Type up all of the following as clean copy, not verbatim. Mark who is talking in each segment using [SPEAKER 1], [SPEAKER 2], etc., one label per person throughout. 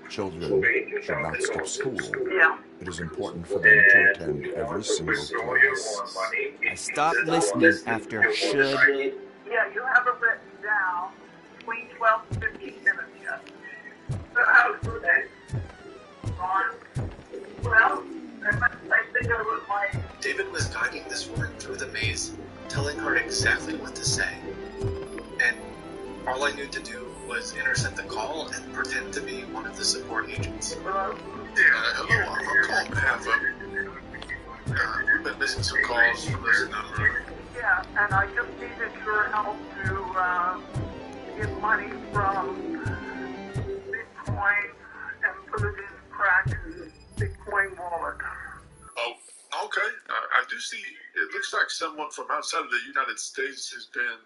[SPEAKER 1] Children should not skip school. It is important for them to attend every single class.
[SPEAKER 2] I stopped listening after should.
[SPEAKER 3] Yeah, you have it written down between 12 and 15 minutes yet. So how's the day? Well, I think I was like...
[SPEAKER 4] David was guiding this woman through the maze, telling her exactly what to say. And all I knew to do was intercept the call and pretend to be one of the support agents.
[SPEAKER 3] Hello?
[SPEAKER 4] Yeah, hello, I'm calling behalf of... we've been missing some calls from this number.
[SPEAKER 3] Yeah, and I just needed your help to get money from Bitcoin and put it in crack Bitcoin wallet.
[SPEAKER 5] Oh, okay. I do see, it looks like someone from outside of the United States has been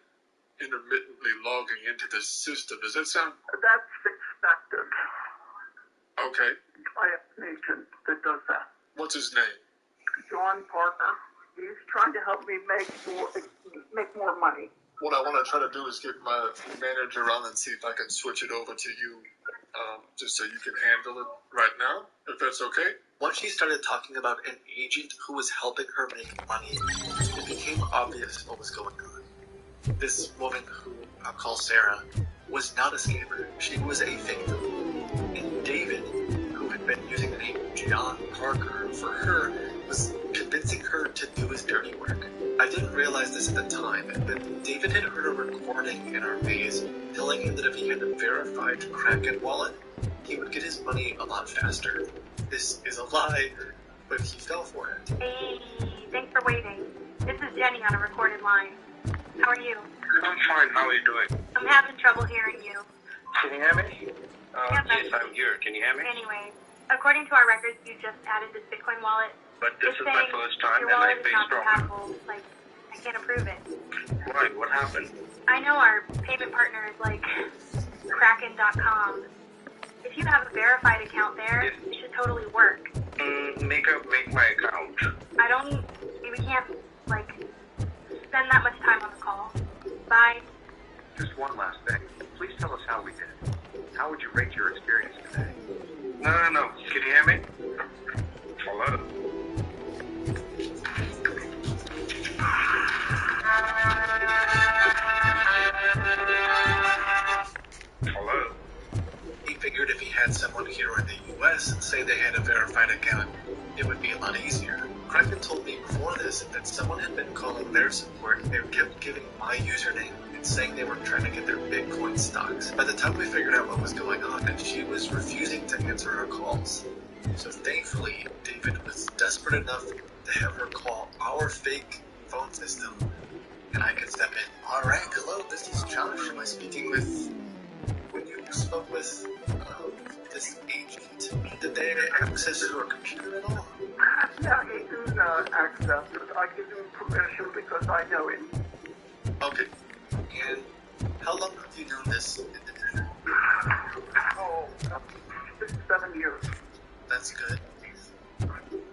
[SPEAKER 5] intermittently logging into the system. Does that sound...
[SPEAKER 3] That's expected.
[SPEAKER 5] Okay.
[SPEAKER 3] I have an agent that does that.
[SPEAKER 5] What's his name?
[SPEAKER 3] John Parker. He's trying to help me make more money.
[SPEAKER 5] What I want to try to do is get my manager on and see if I can switch it over to you, just so you can handle it right now, if that's okay.
[SPEAKER 4] Once she started talking about an agent who was helping her make money, it became obvious what was going on. This woman, who I'll call Sarah, was not a scammer. She was a victim. And David, who had been using the name John Parker for her, was convincing her to do his dirty work. I didn't realize this at the time, but David had heard a recording in our maze telling him that if he had a verified Kraken wallet, he would get his money a lot faster. This is a lie, but he fell for it.
[SPEAKER 6] Hey, thanks for waiting. This is Jenny on a recorded line. How are you?
[SPEAKER 7] I'm fine. How are you doing?
[SPEAKER 6] I'm having trouble hearing you.
[SPEAKER 7] Can you hear me? Yes, I'm here. Can you hear me?
[SPEAKER 6] Anyway, according to our records, you just added this Bitcoin wallet.
[SPEAKER 7] But this is my first time,
[SPEAKER 6] your
[SPEAKER 7] and I
[SPEAKER 6] wallet is
[SPEAKER 7] face
[SPEAKER 6] not
[SPEAKER 7] problem.
[SPEAKER 6] compatible. Like, I can't approve it.
[SPEAKER 7] Why? What happened?
[SPEAKER 6] I know our payment partner is like Kraken.com. If you have a verified account there, it should totally work.
[SPEAKER 7] Make my account.
[SPEAKER 6] We can't, like, spend that much time on the call. Bye.
[SPEAKER 8] Just one last thing. Please tell us how we did. How would you rate your experience today?
[SPEAKER 7] No. Can you hear me? Hello? Hello?
[SPEAKER 4] He figured if he had someone here in the US say they had a verified account, it would be a lot easier. Kraken told me before this that someone had been calling their support and they kept giving my username and saying they were trying to get their Bitcoin stocks. By the time we figured out what was going on, and she was refusing to answer our calls. So thankfully, David was desperate enough to have her call our fake phone system, and I could step in. Alright, hello, this is Josh. Am I speaking with... When you spoke with this agent, did they access your computer at all?
[SPEAKER 3] Yeah, he do access it. I give him permission because I know him.
[SPEAKER 4] Okay. And how long have you known this individual?
[SPEAKER 3] Oh, 6-7 years.
[SPEAKER 4] That's good.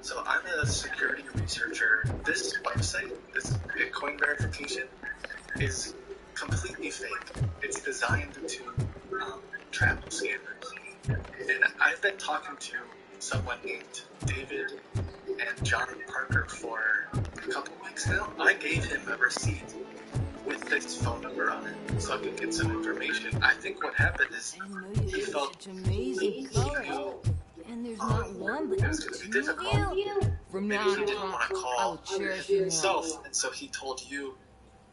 [SPEAKER 4] So I'm a security researcher. This website, this Bitcoin verification, is completely fake. It's designed to trap scammers. And I've been talking to someone named David and John Parker for a couple weeks now. I gave him a receipt with this phone number on it so I could get some information. I think what happened is he felt
[SPEAKER 9] amazing color. And there's not one but
[SPEAKER 4] it was going to be difficult.
[SPEAKER 9] From
[SPEAKER 4] Maybe
[SPEAKER 9] now
[SPEAKER 4] he didn't want to call
[SPEAKER 9] cherish
[SPEAKER 4] himself, and so he told you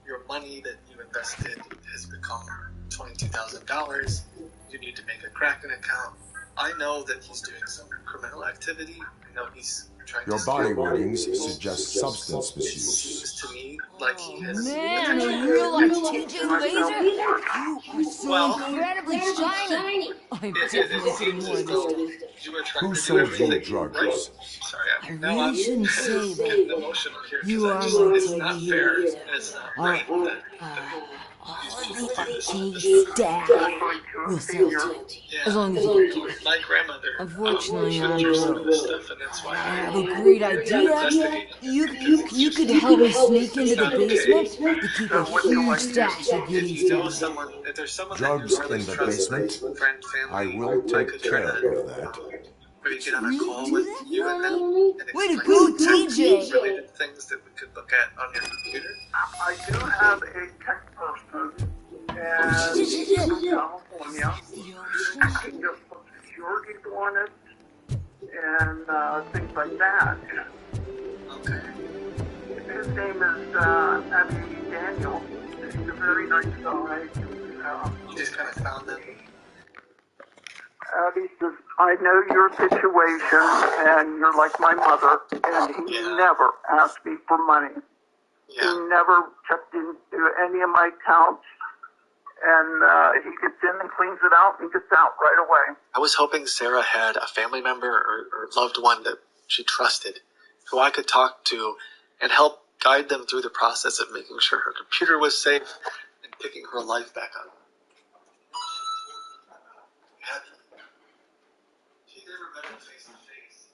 [SPEAKER 4] your money that you invested has become $22,000. You need to make a Kraken account. I know that he's doing some criminal activity. I know he's trying
[SPEAKER 1] Your
[SPEAKER 4] to
[SPEAKER 1] body
[SPEAKER 4] steal
[SPEAKER 1] readings suggest substance
[SPEAKER 4] It
[SPEAKER 1] misuse.
[SPEAKER 4] seems to me like he has...
[SPEAKER 9] Man, a real life TJ Laser? You are so incredibly shiny. I'm definitely seeing more of this stuff.
[SPEAKER 4] You were trying
[SPEAKER 1] Who
[SPEAKER 4] to do
[SPEAKER 1] sold you
[SPEAKER 4] everything
[SPEAKER 1] drugs?
[SPEAKER 4] right. Sorry,
[SPEAKER 9] I really shouldn't say that.
[SPEAKER 4] getting emotional here.
[SPEAKER 9] You are
[SPEAKER 4] It's
[SPEAKER 9] my
[SPEAKER 4] not
[SPEAKER 9] TV
[SPEAKER 4] fair.
[SPEAKER 9] laser.
[SPEAKER 4] It's not right.
[SPEAKER 9] Hardly a case staff. We'll sell to you. As long as you don't care.
[SPEAKER 4] My grandmother.
[SPEAKER 9] Unfortunately, I'm
[SPEAKER 4] this
[SPEAKER 9] broke.
[SPEAKER 4] stuff, and that's why
[SPEAKER 9] I have a great idea. You could help me sneak into the basement to keep a huge stash of goodies down there.
[SPEAKER 4] if there's someone
[SPEAKER 1] Drugs in the basement?
[SPEAKER 4] friend,
[SPEAKER 1] I
[SPEAKER 4] family,
[SPEAKER 1] will
[SPEAKER 4] I
[SPEAKER 1] take
[SPEAKER 4] could try
[SPEAKER 1] care
[SPEAKER 4] to
[SPEAKER 1] of that.
[SPEAKER 4] maybe get on a
[SPEAKER 9] Really
[SPEAKER 4] call
[SPEAKER 9] do
[SPEAKER 4] with
[SPEAKER 9] that
[SPEAKER 4] you
[SPEAKER 9] for
[SPEAKER 4] and them
[SPEAKER 9] me?
[SPEAKER 4] and
[SPEAKER 9] Way to
[SPEAKER 4] explain
[SPEAKER 9] go, TJ!
[SPEAKER 4] related things that we could look at on your computer.
[SPEAKER 3] I do have a tech person in California. I can just put security on it and things like that.
[SPEAKER 4] Okay.
[SPEAKER 3] His name is Abby Daniel. He's a very nice guy.
[SPEAKER 4] You just kind of found them.
[SPEAKER 3] Abby says, I know your situation, and you're like my mother, and he never asked me for money.
[SPEAKER 4] Yeah.
[SPEAKER 3] He never checked into any of my accounts, and he gets in and cleans it out and gets out right away.
[SPEAKER 4] I was hoping Sarah had a family member or loved one that she trusted, who I could talk to and help guide them through the process of making sure her computer was safe and picking her life back up. Abby. She never met him face to face.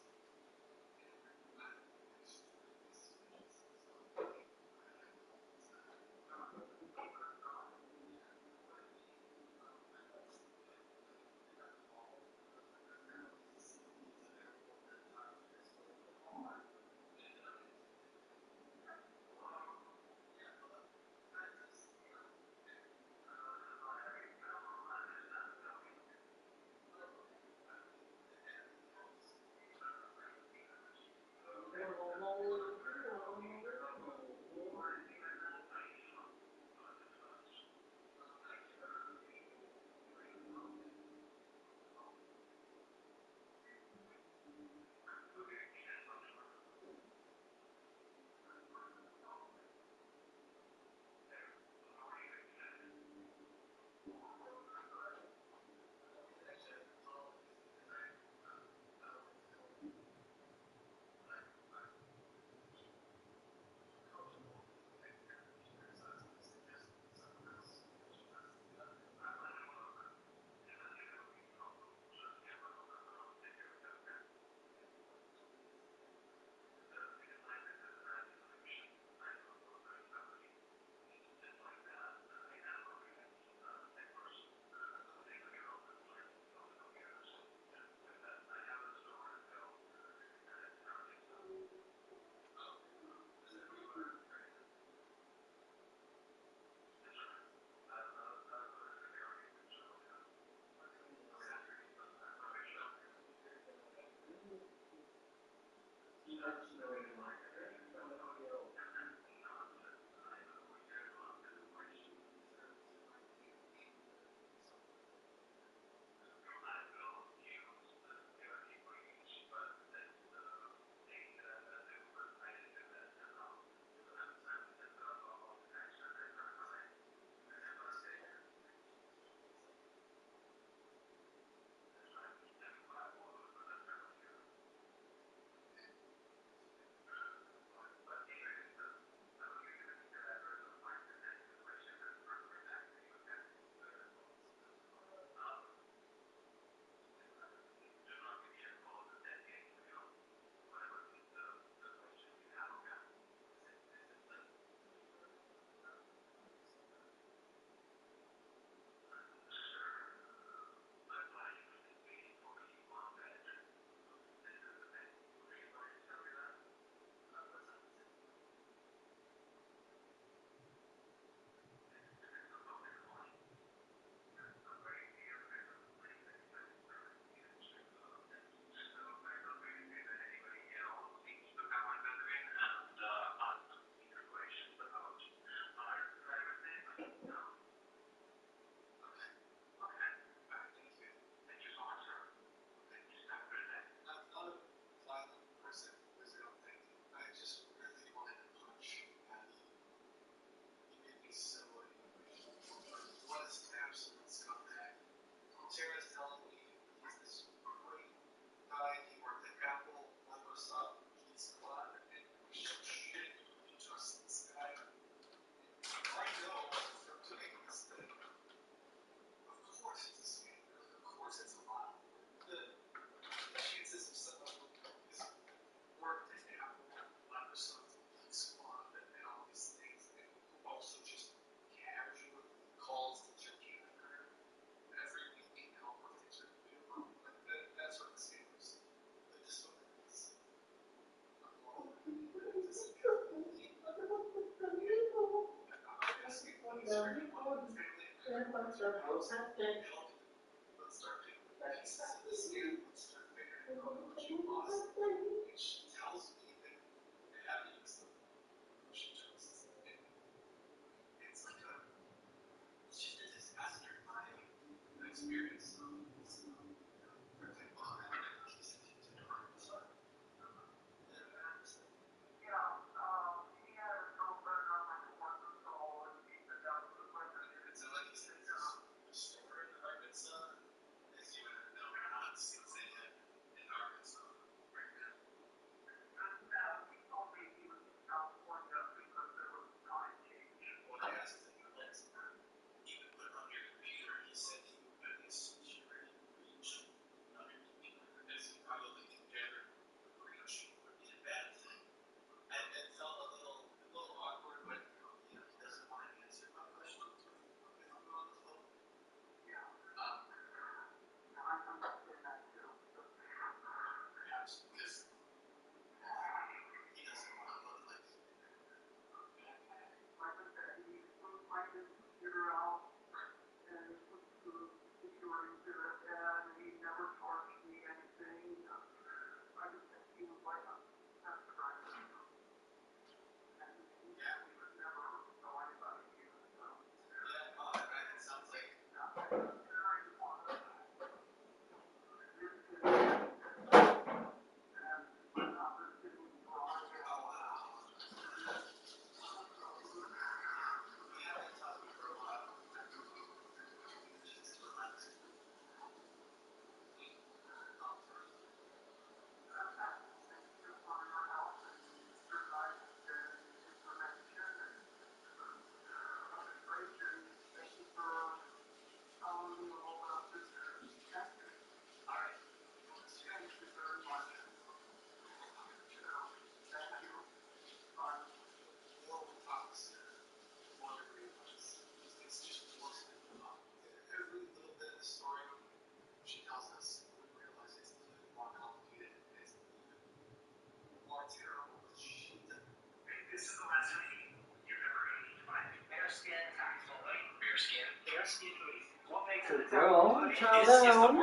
[SPEAKER 10] Girl, calm down.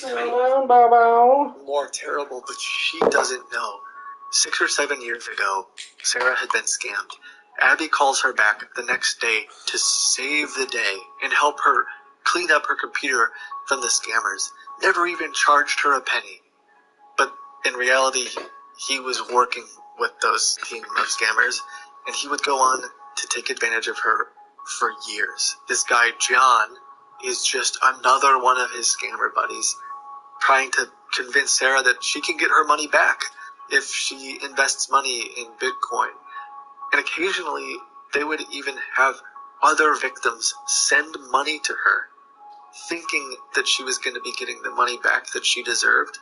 [SPEAKER 10] Calm down, Bobo.
[SPEAKER 4] More terrible, but she doesn't know. 6 or 7 years ago, Sarah had been scammed. Abby calls her back the next day to save the day and help her clean up her computer from the scammers. Never even charged her a penny. But in reality, he was working with those team of scammers, and he would go on to take advantage of her for years. This guy, John, is just another one of his scammer buddies, trying to convince Sarah that she can get her money back if she invests money in Bitcoin. And occasionally, they would even have other victims send money to her, thinking that she was going to be getting the money back that she deserved,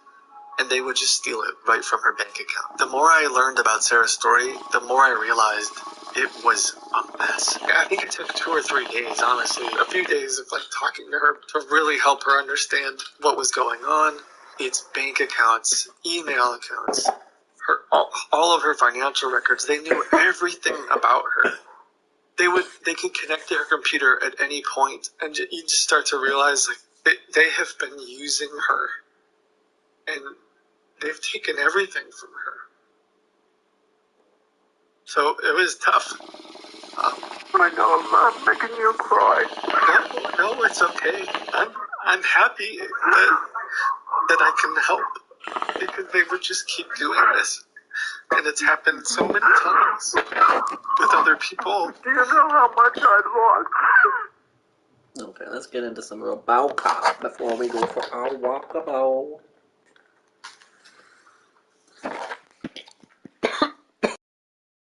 [SPEAKER 4] and they would just steal it right from her bank account. The more I learned about Sarah's story, the more I realized it was a mess. I think it took 2 or 3 days, honestly, a few days of talking to her to really help her understand what was going on. It's bank accounts, email accounts, all of her financial records. They knew everything about her. They could connect to her computer at any point, and you just start to realize they have been using her, and they've taken everything from her. So it was tough.
[SPEAKER 3] I know I'm making you cry.
[SPEAKER 4] No, it's okay. I'm happy that I can help, because they would just keep doing this. And it's happened so many times with other people.
[SPEAKER 3] Do you know how much I lost?
[SPEAKER 10] Okay, let's get into some Robocop before we go for our walkabout.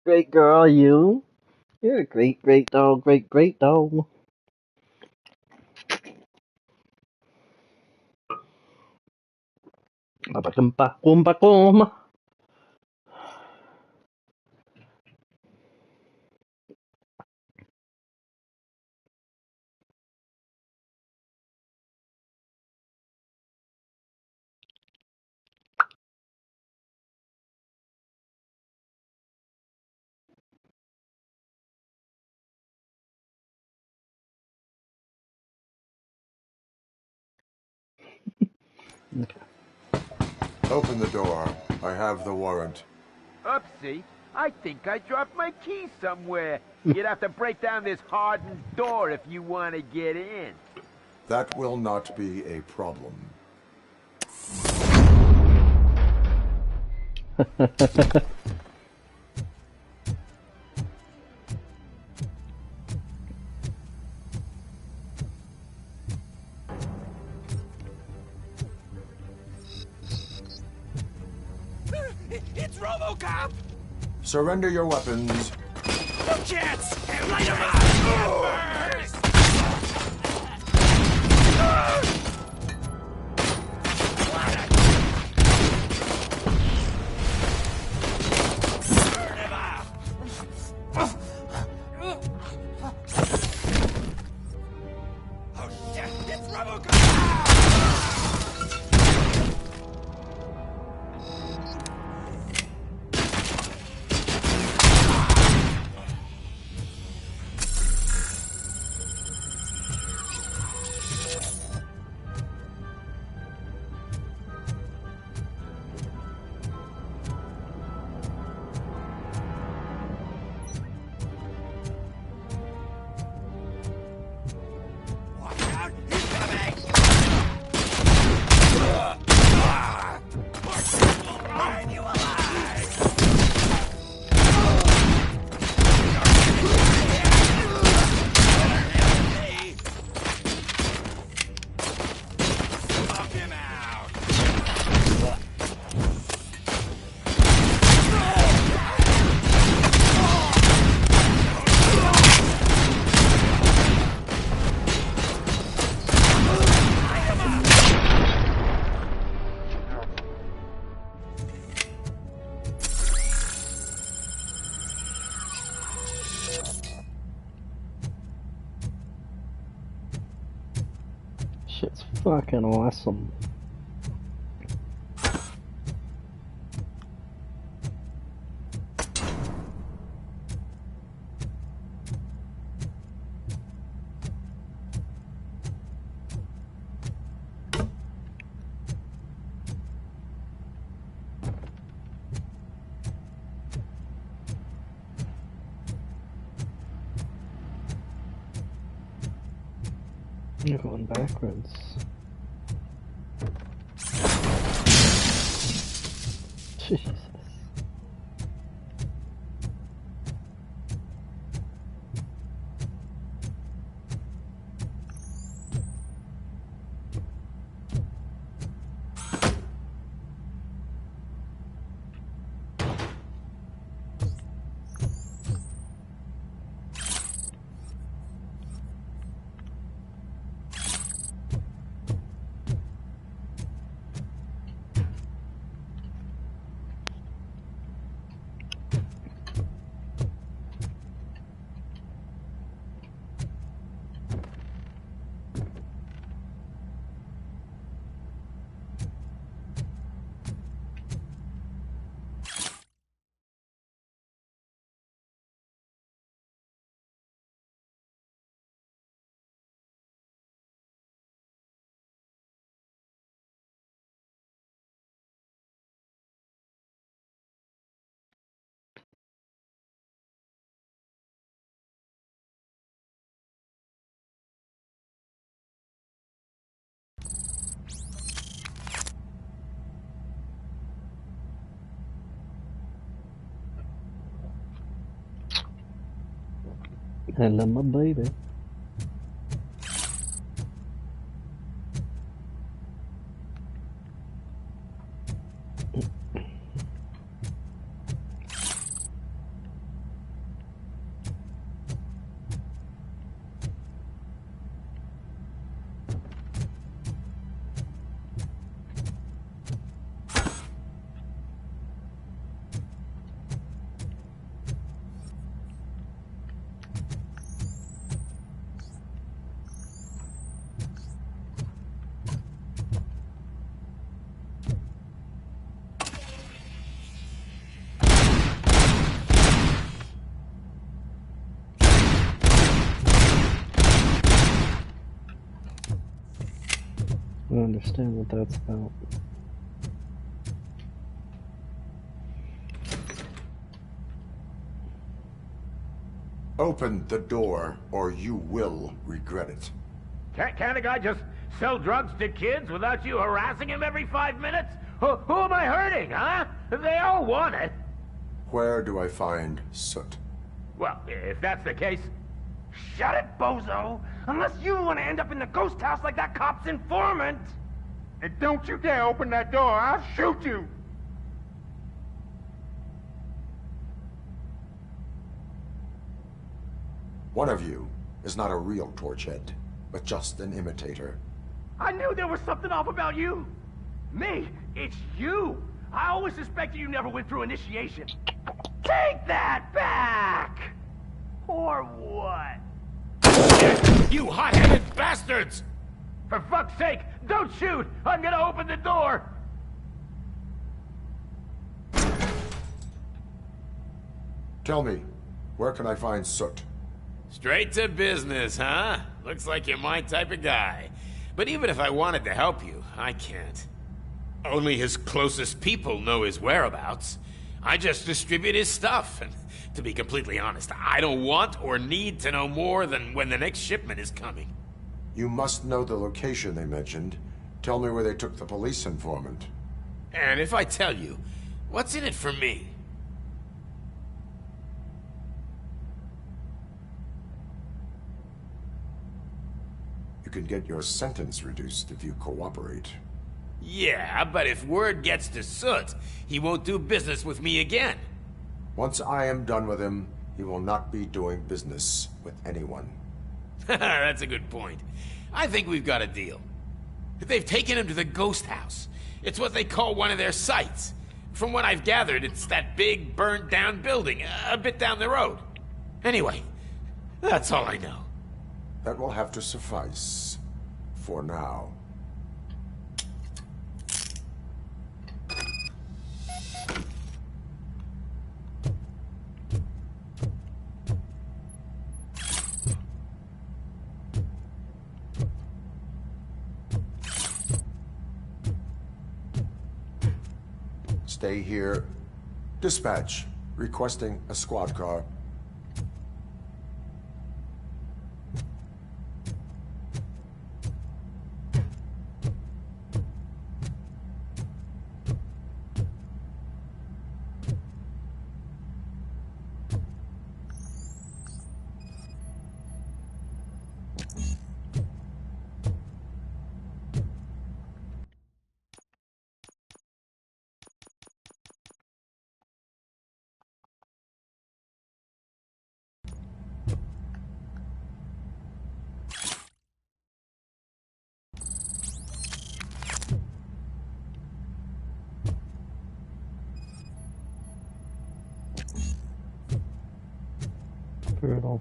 [SPEAKER 10] Great girl, you. You're a great, great dog. Great, great dog. Bakum. Okay.
[SPEAKER 1] Open the door. I have the warrant.
[SPEAKER 11] Oopsie. I think I dropped my keys somewhere. You'd have to break down this hardened door if you want to get in.
[SPEAKER 1] That will not be a problem.
[SPEAKER 2] It's Robocop!
[SPEAKER 1] Surrender your weapons.
[SPEAKER 2] No chance! Light him up! First! Oh shit! It's Robocop!
[SPEAKER 10] Shit's fucking awesome. You're going backwards. Jesus. Hello, my baby. I don't understand what that's about.
[SPEAKER 1] Open the door, or you will regret it.
[SPEAKER 11] Can't a guy just sell drugs to kids without you harassing him every 5 minutes? Who am I hurting, huh? They all want it.
[SPEAKER 1] Where do I find Soot?
[SPEAKER 11] Well, if that's the case...
[SPEAKER 2] Shut it, bozo! Unless you want to end up in the ghost house like that cop's informant!
[SPEAKER 11] And don't you dare open that door, I'll shoot you!
[SPEAKER 1] One of you is not a real Torchhead, but just an imitator.
[SPEAKER 2] I knew there was something off about you! Me? It's you! I always suspected you never went through initiation. Take that back! Or what?
[SPEAKER 11] You hot-headed bastards! For fuck's sake, don't shoot! I'm gonna open the door!
[SPEAKER 1] Tell me, where can I find Soot?
[SPEAKER 12] Straight to business, huh? Looks like you're my type of guy. But even if I wanted to help you, I can't. Only his closest people know his whereabouts. I just distribute his stuff, and to be completely honest, I don't want or need to know more than when the next shipment is coming.
[SPEAKER 1] You must know the location they mentioned. Tell me where they took the police informant.
[SPEAKER 12] And if I tell you, what's in it for me?
[SPEAKER 1] You can get your sentence reduced if you cooperate.
[SPEAKER 12] Yeah, but if word gets to Soot, he won't do business with me again.
[SPEAKER 1] Once I am done with him, he will not be doing business with anyone.
[SPEAKER 12] That's a good point. I think we've got a deal. They've taken him to the ghost house. It's what they call one of their sites. From what I've gathered, it's that big, burned-down building, a bit down the road. Anyway, that's all I know.
[SPEAKER 1] That will have to suffice. For now. Stay here. Dispatch. Requesting a squad car.
[SPEAKER 10] Brutal.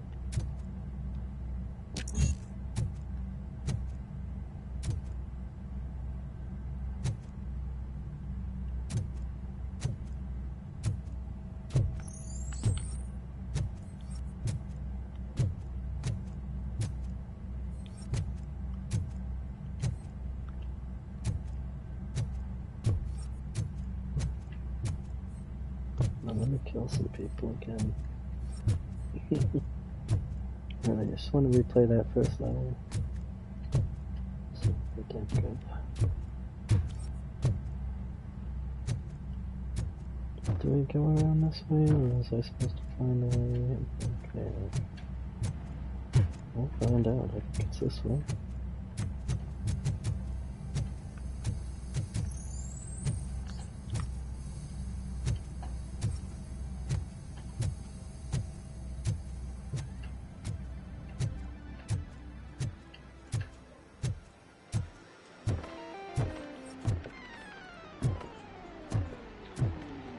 [SPEAKER 10] I'm gonna kill some people again. And I just want to replay that first level. So again, good. Do we go around this way, or was I supposed to find a way? Okay. We'll find out. I think it's this way.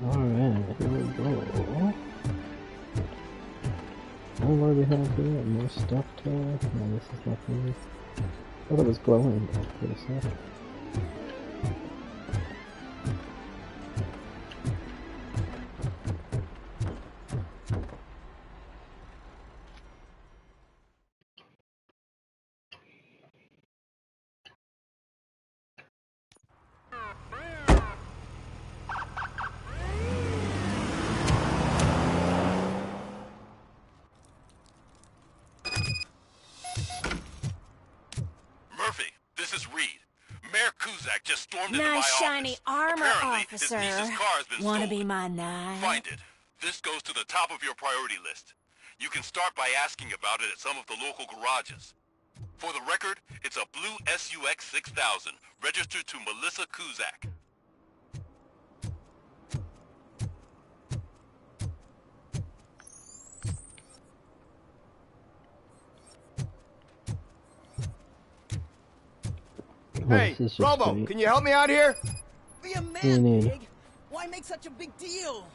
[SPEAKER 10] Alright, here we go. What do we have here? More stuff to... No, this is nothing. I thought it was glowing back for a sec.
[SPEAKER 13] this is Reed. Mayor Kuzak just stormed into my
[SPEAKER 14] Nice
[SPEAKER 13] office.
[SPEAKER 14] shiny armor,
[SPEAKER 13] Apparently,
[SPEAKER 14] officer.
[SPEAKER 13] his niece's car has been
[SPEAKER 14] Wanna
[SPEAKER 13] stolen.
[SPEAKER 14] be my knight?
[SPEAKER 13] Find it. This goes to the top of your priority list. You can start by asking about it at some of the local garages. For the record, it's a blue SUX 6000, registered to Melissa Kuzak.
[SPEAKER 2] Hey, Robo, can you help me out here?
[SPEAKER 15] Be a man, Big. Why make such a big deal?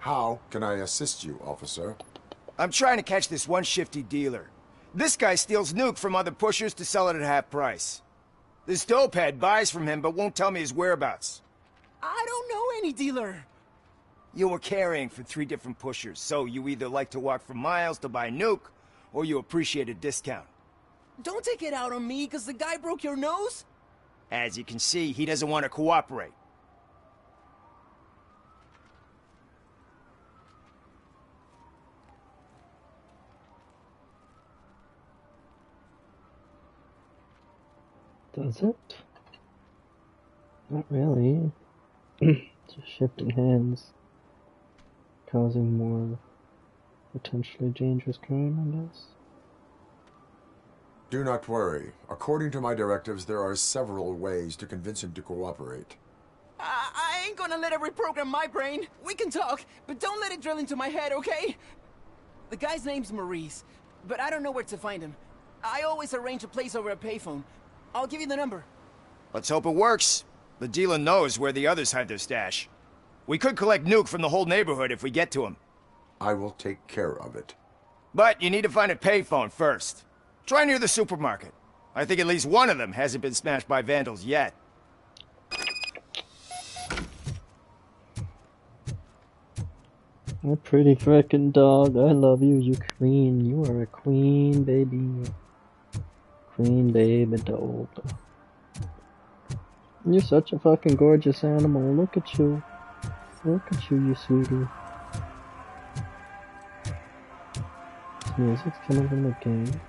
[SPEAKER 1] How can I assist you, officer?
[SPEAKER 2] I'm trying to catch this one shifty dealer. This guy steals nuke from other pushers to sell it at half price. This dopehead buys from him but won't tell me his whereabouts.
[SPEAKER 15] I don't know any dealer.
[SPEAKER 2] You were carrying for 3 different pushers, so you either like to walk for miles to buy nuke, or you appreciate a discount.
[SPEAKER 15] Don't take it out on me, because the guy broke your nose?
[SPEAKER 2] As you can see, he doesn't want to cooperate.
[SPEAKER 10] Does it? Not really. Just shifting hands. Causing more potentially dangerous crime, I guess.
[SPEAKER 1] Do not worry. According to my directives, there are several ways to convince him to cooperate.
[SPEAKER 15] I ain't gonna let it reprogram my brain. We can talk, but don't let it drill into my head, okay? The guy's name's Maurice, but I don't know where to find him. I always arrange a place over a payphone. I'll give you the number.
[SPEAKER 2] Let's hope it works. The dealer knows where the others hide their stash. We could collect nuke from the whole neighborhood if we get to him.
[SPEAKER 1] I will take care of it.
[SPEAKER 2] But you need to find a payphone first. Try near the supermarket. I think at least one of them hasn't been smashed by vandals yet.
[SPEAKER 10] A pretty frickin' dog. I love you, you queen. You are a queen, baby. Queen, baby dog. You're such a fucking gorgeous animal. Look at you. Look at you, you sweetie. This music's coming from the game.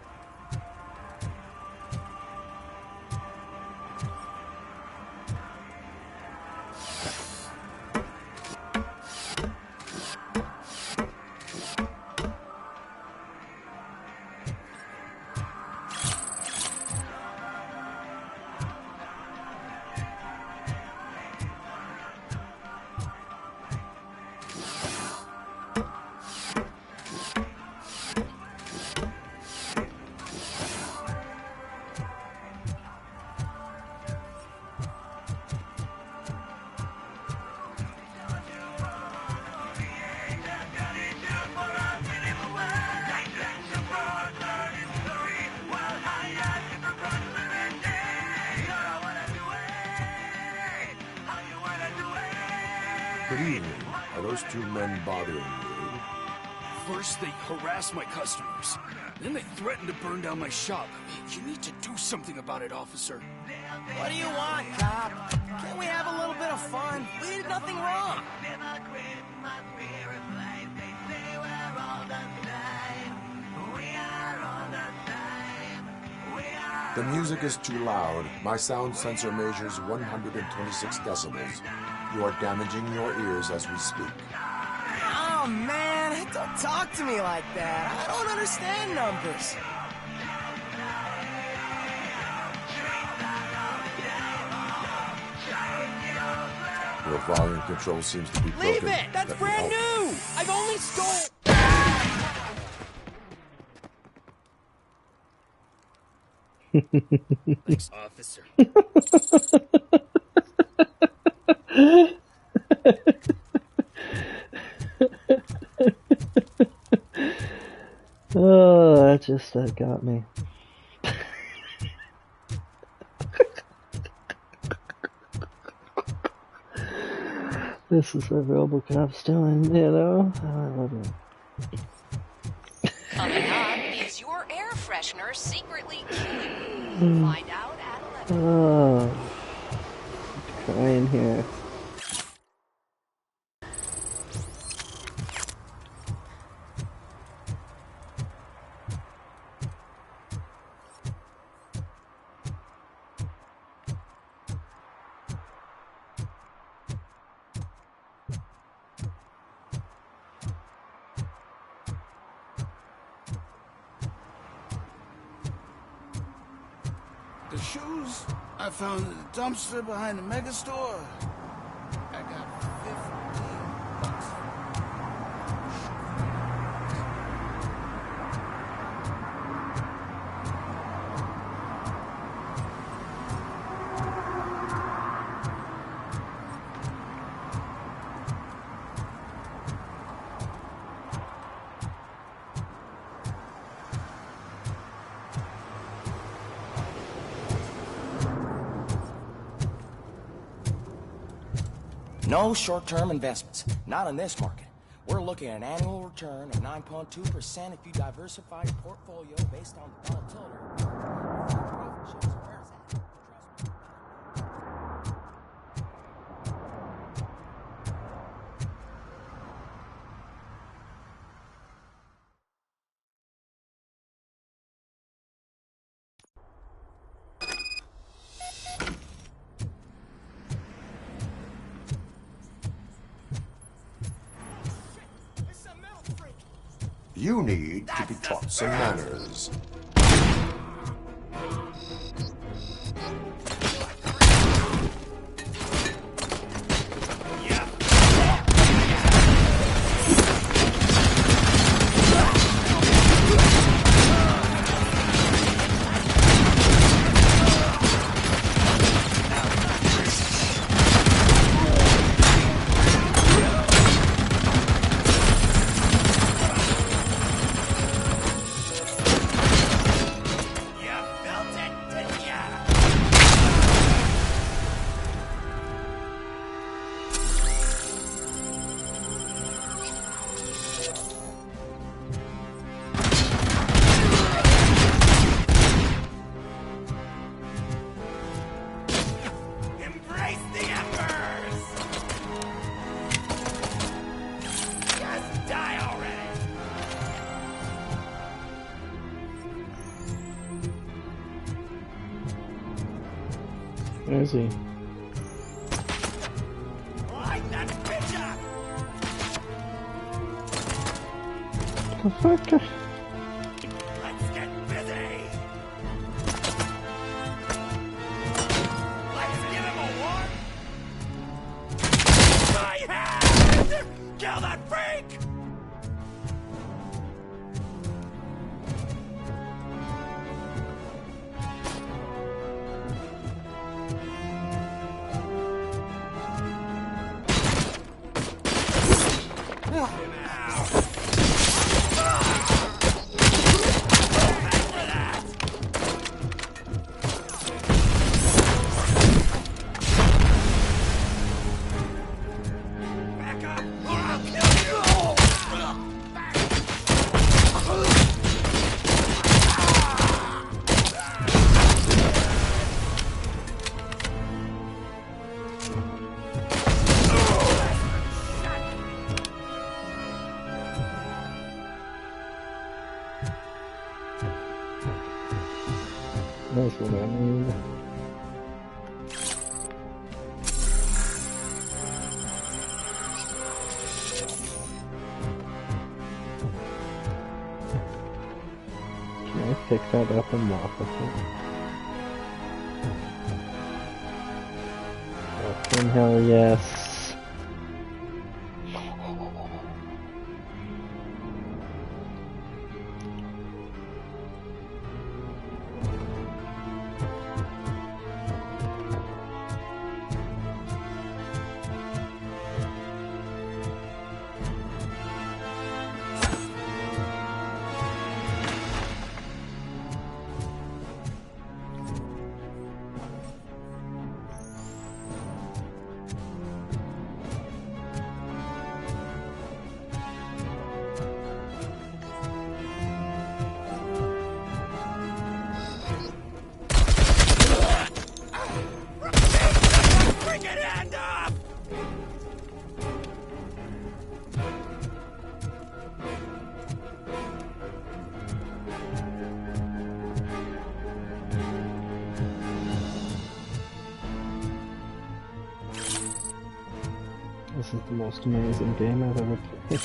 [SPEAKER 1] Good evening. Are those 2 men bothering you?
[SPEAKER 16] First, they harass my customers. Then they threaten to burn down my shop. You need to do something about it, officer.
[SPEAKER 15] What do you want, cop? Can't we have a little bit of fun? We did nothing wrong.
[SPEAKER 1] The music is too loud. My sound sensor measures 126 decibels. You are damaging your ears as we speak.
[SPEAKER 15] Oh, man, don't talk to me like that. I don't understand numbers.
[SPEAKER 1] Your volume control seems to be broken.
[SPEAKER 15] Leave it! That's brand new! I've only stole...
[SPEAKER 16] Thanks, officer.
[SPEAKER 10] Oh, that got me. This is what Robocop's doing, you know? Oh, I love it.
[SPEAKER 17] Coming up, is your air freshener secretly killing you? Find out at 11.
[SPEAKER 10] Oh, I'm crying here.
[SPEAKER 16] The shoes I found in the dumpster behind the mega store. I got $15.
[SPEAKER 14] No short-term investments. Not in this market. We're looking at an annual return of 9.2% if you diversify your portfolio based on the volatility.
[SPEAKER 1] You need to be taught some manners.
[SPEAKER 10] Where is he?
[SPEAKER 2] Light that bitch up!
[SPEAKER 10] The fuck?
[SPEAKER 2] Let's get busy! Let's give him a war! My hand! Kill that freak!
[SPEAKER 10] That's what I need. Can I pick that up and walk with it? Fucking hell yes. This is the most amazing game I've ever played.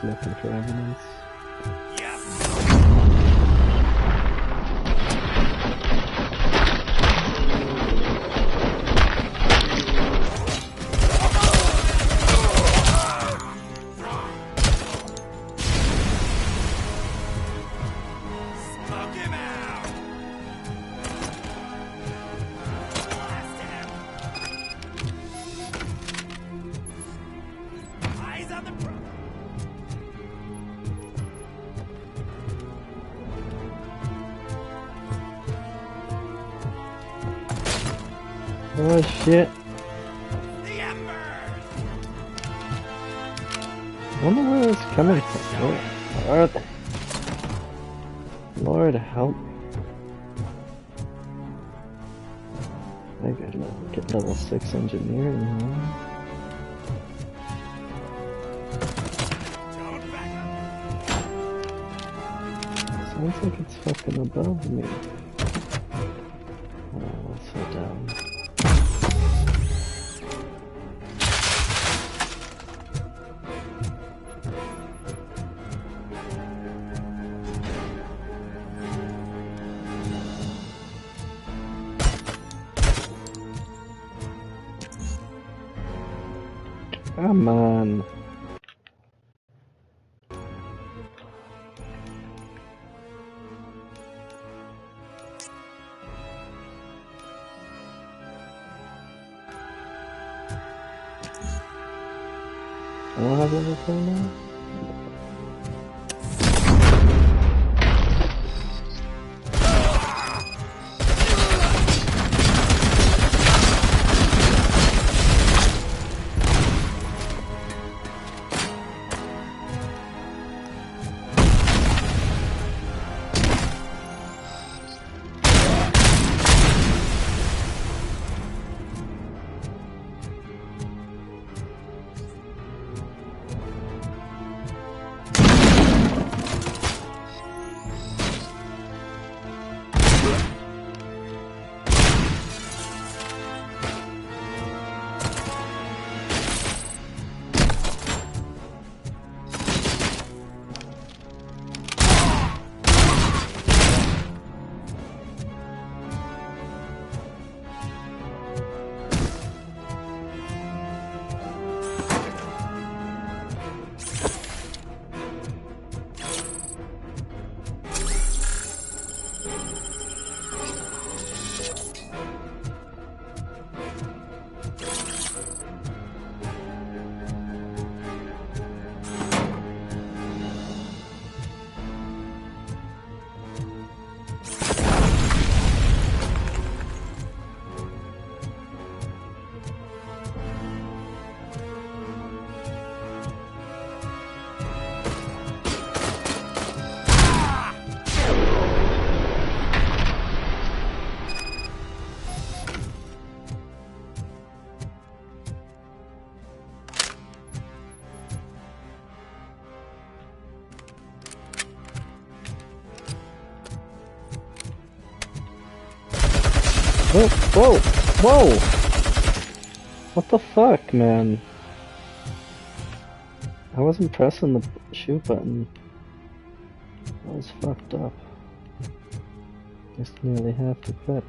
[SPEAKER 10] just looking for evidence. Oh shit. I wonder where it's coming from. Where are they? Lord help. I gotta get level 6 engineering, man. Sounds like it's fucking above me. Oh, let's head down. Come on. I don't have level 4 now. Whoa, whoa, whoa! What the fuck, man? I wasn't pressing the shoot button. I was fucked up. Just nearly half the clip.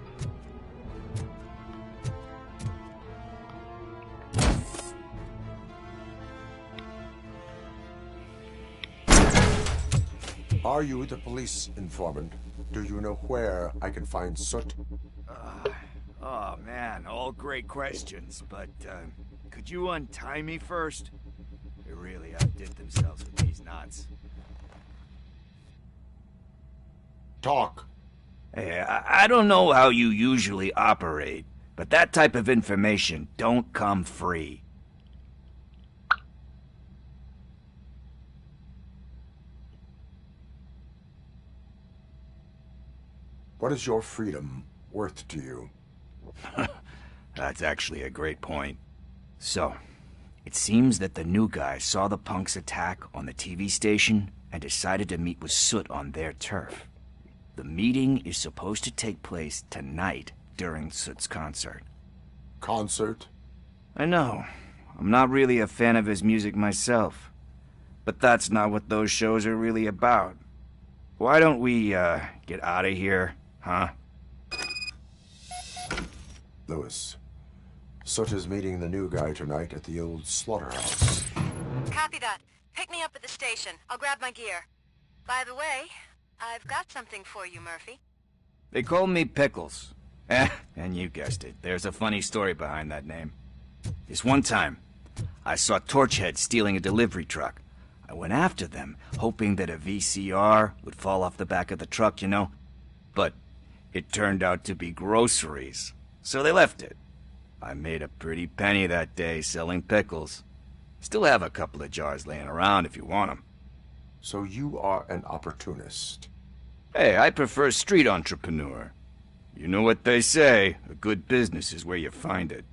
[SPEAKER 1] Are you the police informant? Do you know where I can find Soot?
[SPEAKER 18] Oh man, all great questions, but could you untie me first? They really outdid themselves with these knots.
[SPEAKER 1] Talk.
[SPEAKER 18] Hey, I don't know how you usually operate, but that type of information don't come free.
[SPEAKER 1] What is your freedom worth to you?
[SPEAKER 18] That's actually a great point. So, it seems that the new guy saw the punks' attack on the TV station and decided to meet with Soot on their turf. The meeting is supposed to take place tonight during Soot's concert.
[SPEAKER 1] Concert?
[SPEAKER 18] I know. I'm not really a fan of his music myself. But that's not what those shows are really about. Why don't we, get out of here, huh?
[SPEAKER 1] Lewis, Soot is meeting the new guy tonight at the old slaughterhouse.
[SPEAKER 19] Copy that. Pick me up at the station. I'll grab my gear. By the way, I've got something for you, Murphy.
[SPEAKER 18] They call me Pickles. And you guessed it, there's a funny story behind that name. This one time, I saw Torchhead stealing a delivery truck. I went after them, hoping that a VCR would fall off the back of the truck, you know? But it turned out to be groceries, so they left it. I made a pretty penny that day selling pickles. Still have a couple of jars laying around if you want them.
[SPEAKER 1] So you are an opportunist.
[SPEAKER 18] Hey, I prefer street entrepreneur. You know what they say, a good business is where you find it.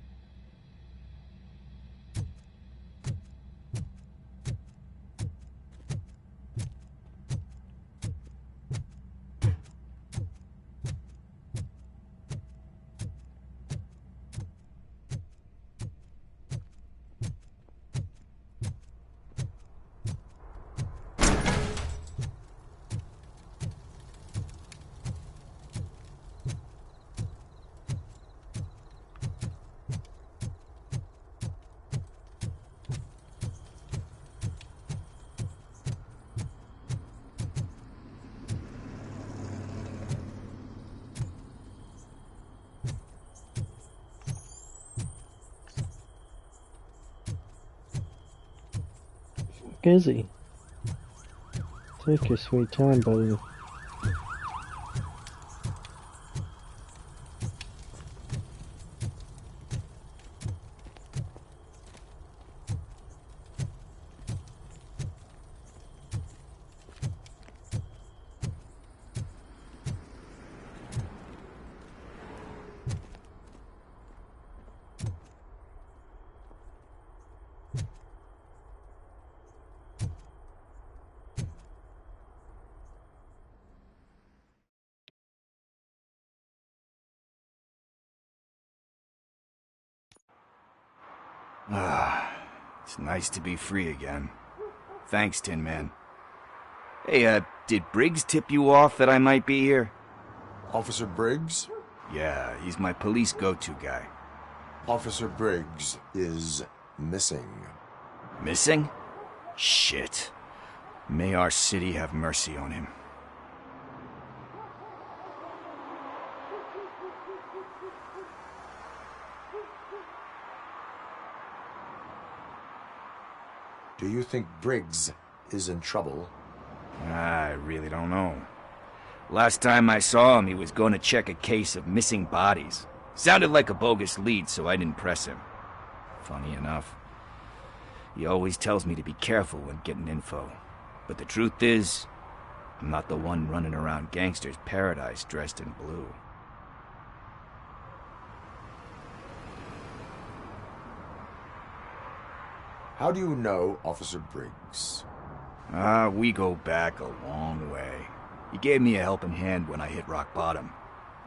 [SPEAKER 10] Is he? Take your sweet time, buddy.
[SPEAKER 18] It's nice to be free again. Thanks, Tin Man. Hey, did Briggs tip you off that I might be here?
[SPEAKER 1] Officer Briggs?
[SPEAKER 18] Yeah, he's my police go-to guy.
[SPEAKER 1] Officer Briggs is missing.
[SPEAKER 18] Missing? Shit. May our city have mercy on him.
[SPEAKER 1] Do you think Briggs is in trouble?
[SPEAKER 18] I really don't know. Last time I saw him, he was going to check a case of missing bodies. Sounded like a bogus lead, so I didn't press him. Funny enough. He always tells me to be careful when getting info. But the truth is, I'm not the one running around gangster's paradise dressed in blue.
[SPEAKER 1] How do you know Officer Briggs?
[SPEAKER 18] We go back a long way. He gave me a helping hand when I hit rock bottom.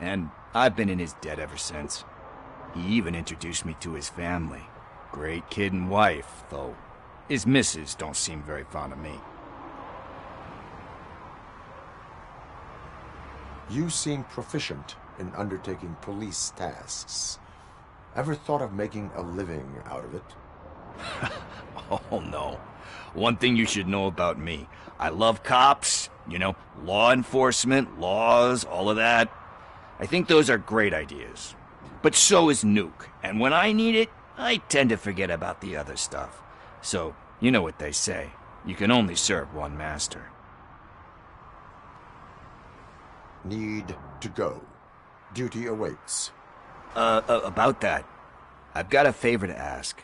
[SPEAKER 18] And I've been in his debt ever since. He even introduced me to his family. Great kid and wife, though his missus don't seem very fond of me.
[SPEAKER 1] You seem proficient in undertaking police tasks. Ever thought of making a living out of it?
[SPEAKER 18] Oh, no. One thing you should know about me. I love cops, you know, law enforcement, laws, all of that. I think those are great ideas. But so is Nuke, and when I need it, I tend to forget about the other stuff. So, you know what they say. You can only serve one master.
[SPEAKER 1] Need to go. Duty awaits.
[SPEAKER 18] About that, I've got a favor to ask.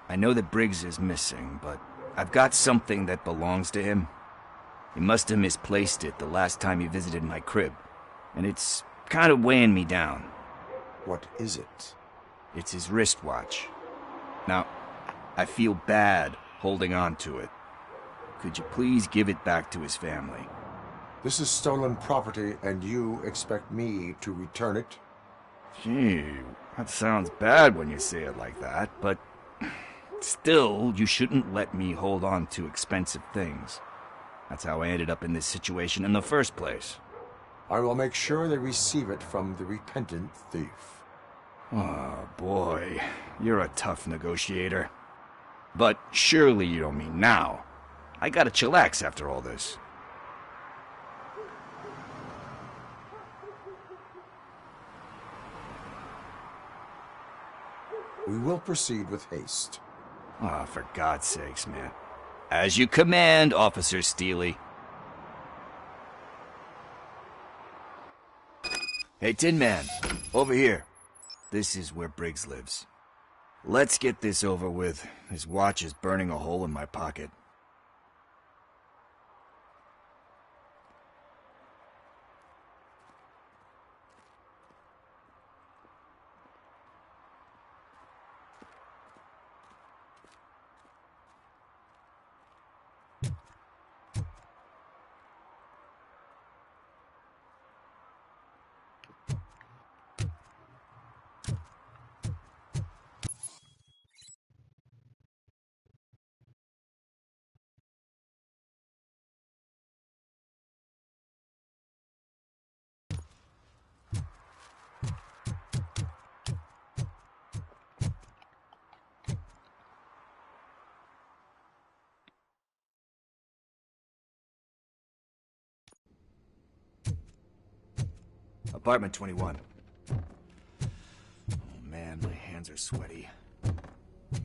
[SPEAKER 18] I know that Briggs is missing, but I've got something that belongs to him. He must have misplaced it the last time he visited my crib, and it's kind of weighing me down.
[SPEAKER 1] What is it?
[SPEAKER 18] It's his wristwatch. Now, I feel bad holding on to it. Could you please give it back to his family?
[SPEAKER 1] This is stolen property, and you expect me to return it?
[SPEAKER 18] Gee, that sounds bad when you say it like that, but Still, you shouldn't let me hold on to expensive things. That's how I ended up in this situation in the first place.
[SPEAKER 1] I will make sure they receive it from the repentant thief.
[SPEAKER 18] Oh, boy. You're a tough negotiator. But surely you don't mean now. I gotta chillax after all this.
[SPEAKER 1] We will proceed with haste.
[SPEAKER 18] Ah, for God's sakes, man. As you command, Officer Steely. Hey, Tin Man, over here. This is where Briggs lives. Let's get this over with. His watch is burning a hole in my pocket. Apartment 21. Oh man, my hands are sweaty.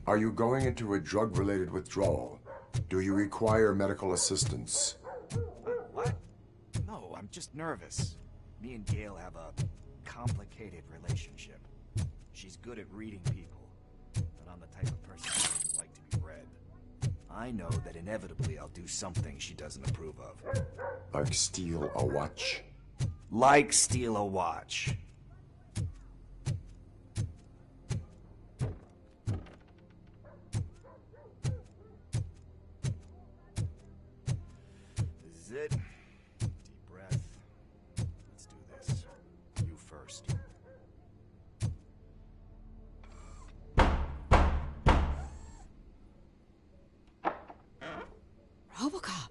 [SPEAKER 1] Are you going into a drug-related withdrawal? Do you require medical assistance?
[SPEAKER 18] What? No, I'm just nervous. Me and Gail have a complicated relationship. She's good at reading people, but I'm the type of person who doesn't like to be read. I know that inevitably I'll do something she doesn't approve of.
[SPEAKER 1] Like steal a watch?
[SPEAKER 18] Like steal a watch. This is it. Deep breath. Let's do this. You first.
[SPEAKER 20] Robocop.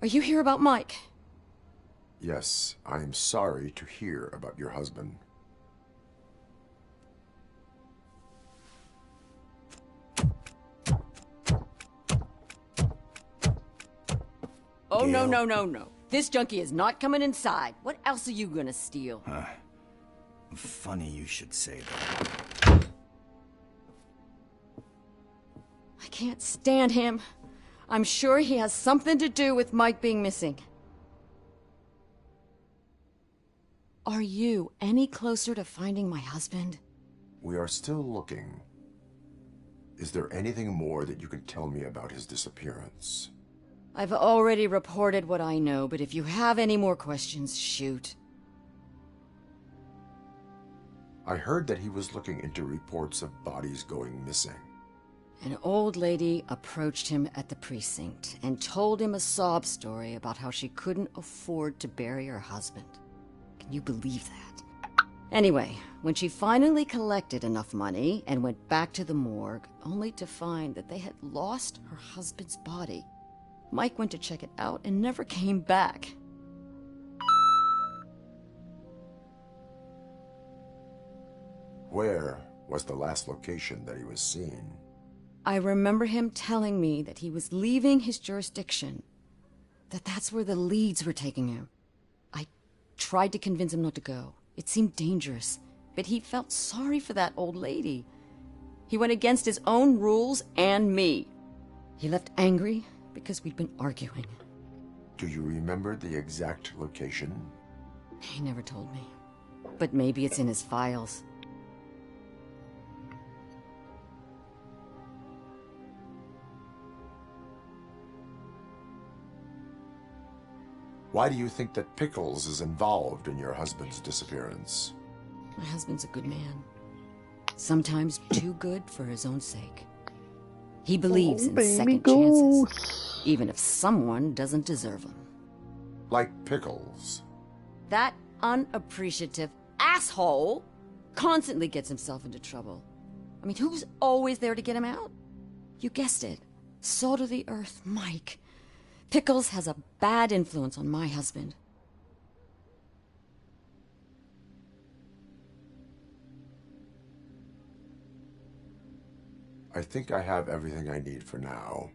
[SPEAKER 20] Are you here about Mike?
[SPEAKER 1] Yes, I am sorry to hear about your husband.
[SPEAKER 20] Oh, Gail. No. This junkie is not coming inside. What else are you gonna steal?
[SPEAKER 18] Funny you should say that.
[SPEAKER 20] I can't stand him. I'm sure he has something to do with Mike being missing. Are you any closer to finding my husband?
[SPEAKER 1] We are still looking. Is there anything more that you can tell me about his disappearance?
[SPEAKER 20] I've already reported what I know, but if you have any more questions, shoot.
[SPEAKER 1] I heard that he was looking into reports of bodies going missing.
[SPEAKER 20] An old lady approached him at the precinct and told him a sob story about how she couldn't afford to bury her husband. Can you believe that? Anyway, when she finally collected enough money and went back to the morgue, only to find that they had lost her husband's body, Mike went to check it out and never came back.
[SPEAKER 1] Where was the last location that he was seen?
[SPEAKER 20] I remember him telling me that he was leaving his jurisdiction, that's where the leads were taking him. I tried to convince him not to go. It seemed dangerous, but he felt sorry for that old lady. He went against his own rules and me. He left angry because we'd been arguing.
[SPEAKER 1] Do you remember the exact location?
[SPEAKER 20] He never told me, but maybe it's in his files.
[SPEAKER 1] Why do you think that Pickles is involved in your husband's disappearance?
[SPEAKER 20] My husband's a good man. Sometimes too good for his own sake. He believes in second chances, even if someone doesn't deserve them.
[SPEAKER 1] Like Pickles.
[SPEAKER 20] That unappreciative asshole constantly gets himself into trouble. I mean, who's always there to get him out? You guessed it. Salt of the earth, Mike. Pickles has a bad influence on my husband.
[SPEAKER 1] I think I have everything I need for now.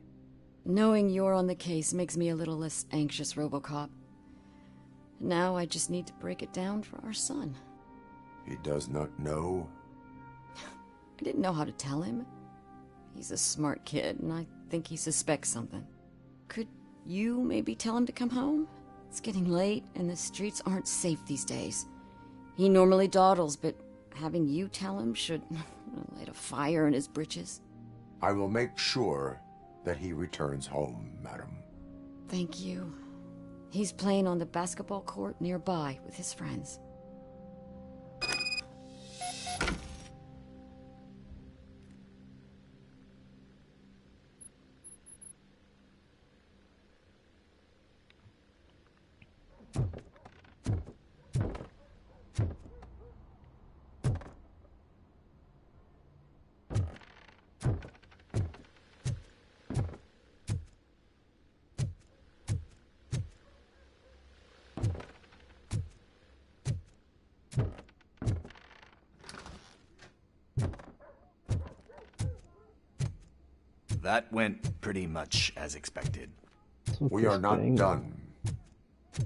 [SPEAKER 20] Knowing you're on the case makes me a little less anxious, Robocop. Now I just need to break it down for our son.
[SPEAKER 1] He does not know?
[SPEAKER 20] I didn't know how to tell him. He's a smart kid, and I think he suspects something. Could you maybe tell him to come home? It's getting late, and the streets aren't safe these days. He normally dawdles, but having you tell him should light a fire in his britches.
[SPEAKER 1] I will make sure that he returns home, madam.
[SPEAKER 20] Thank you. He's playing on the basketball court nearby with his friends.
[SPEAKER 18] That went pretty much as expected.
[SPEAKER 1] We are not done.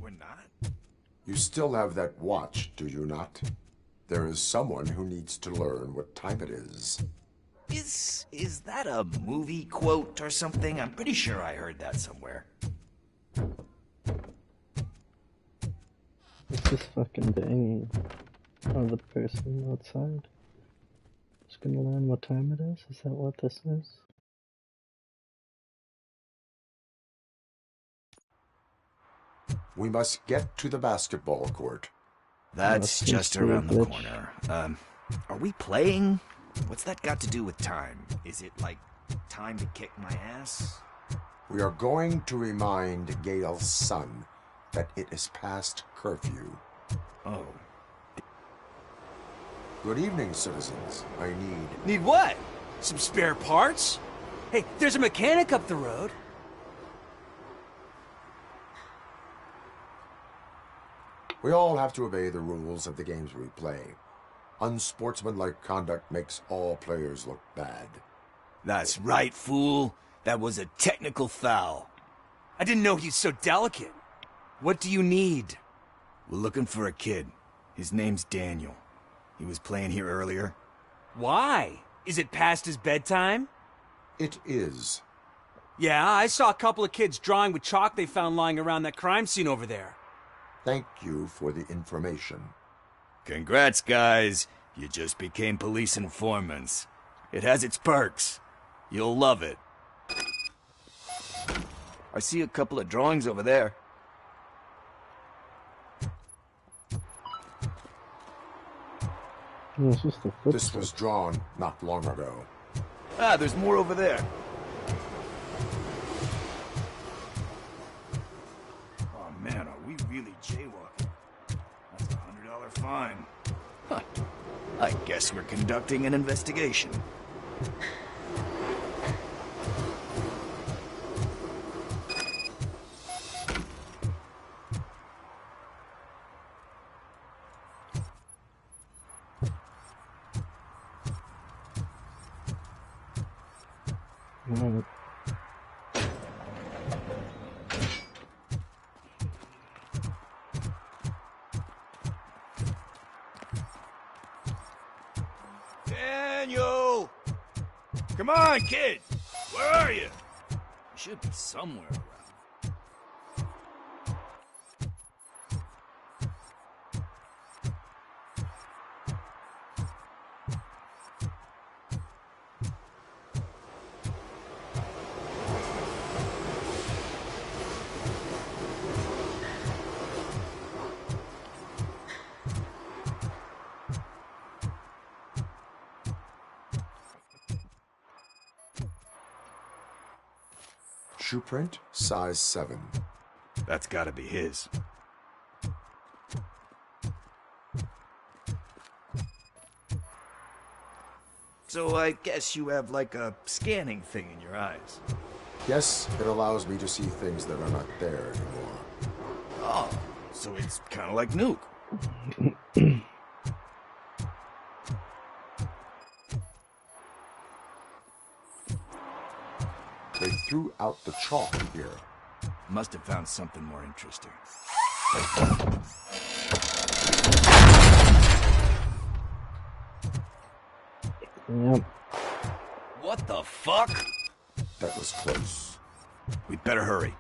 [SPEAKER 18] We're not?
[SPEAKER 1] You still have that watch, do you not? There is someone who needs to learn what time it is.
[SPEAKER 18] Is that a movie quote or something? I'm pretty sure I heard that somewhere.
[SPEAKER 10] What's this fucking dinghy? Oh, the person outside. Just gonna learn what time it is? Is that what this is?
[SPEAKER 1] We must get to the basketball court.
[SPEAKER 18] That's just around the corner. Are we playing? What's that got to do with time? Is it like time to kick my ass?
[SPEAKER 1] We are going to remind Gail's son that it is past curfew.
[SPEAKER 18] Oh.
[SPEAKER 1] Good evening, citizens. I need...
[SPEAKER 21] Need what? Some spare parts? Hey, there's a mechanic up the road.
[SPEAKER 1] We all have to obey the rules of the games we play. Unsportsmanlike conduct makes all players look bad.
[SPEAKER 18] That's right, fool. That was a technical foul.
[SPEAKER 21] I didn't know he's so delicate. What do you need?
[SPEAKER 18] We're looking for a kid. His name's Daniel. He was playing here earlier.
[SPEAKER 21] Why? Is it past his bedtime?
[SPEAKER 1] It is.
[SPEAKER 21] Yeah, I saw a couple of kids drawing with chalk they found lying around that crime scene over there.
[SPEAKER 1] Thank you for the information.
[SPEAKER 18] Congrats, guys. You just became police informants. It has its perks. You'll love it. I see a couple of drawings over there.
[SPEAKER 1] This was drawn not long ago.
[SPEAKER 18] Ah, there's more over there. Oh man, are we really jaywalking? That's a $100 fine. Huh. I guess we're conducting an investigation.
[SPEAKER 10] Right.
[SPEAKER 18] Daniel! Come on, kid! Where are you? You should be somewhere around.
[SPEAKER 1] Shoe print, size 7.
[SPEAKER 18] That's gotta be his. So I guess you have like a scanning thing in your eyes.
[SPEAKER 1] Yes, it allows me to see things that are not there anymore.
[SPEAKER 18] Oh, so it's kind of like Nuke.
[SPEAKER 1] They threw out the chalk here.
[SPEAKER 18] Must have found something more interesting.
[SPEAKER 10] Yep.
[SPEAKER 18] What the fuck?
[SPEAKER 1] That was close.
[SPEAKER 18] We'd better hurry.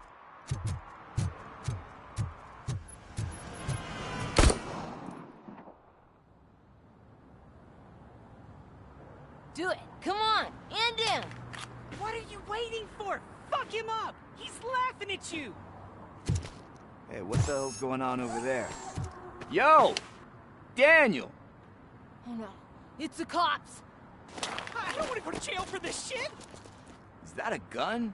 [SPEAKER 9] Do it. Come on. And in.
[SPEAKER 15] What are you waiting for? Fuck him up! He's laughing at you!
[SPEAKER 18] Hey, what the hell's going on over there? Yo! Daniel!
[SPEAKER 9] Oh no. It's the cops.
[SPEAKER 15] I don't want to go to jail for this shit!
[SPEAKER 18] Is that a gun?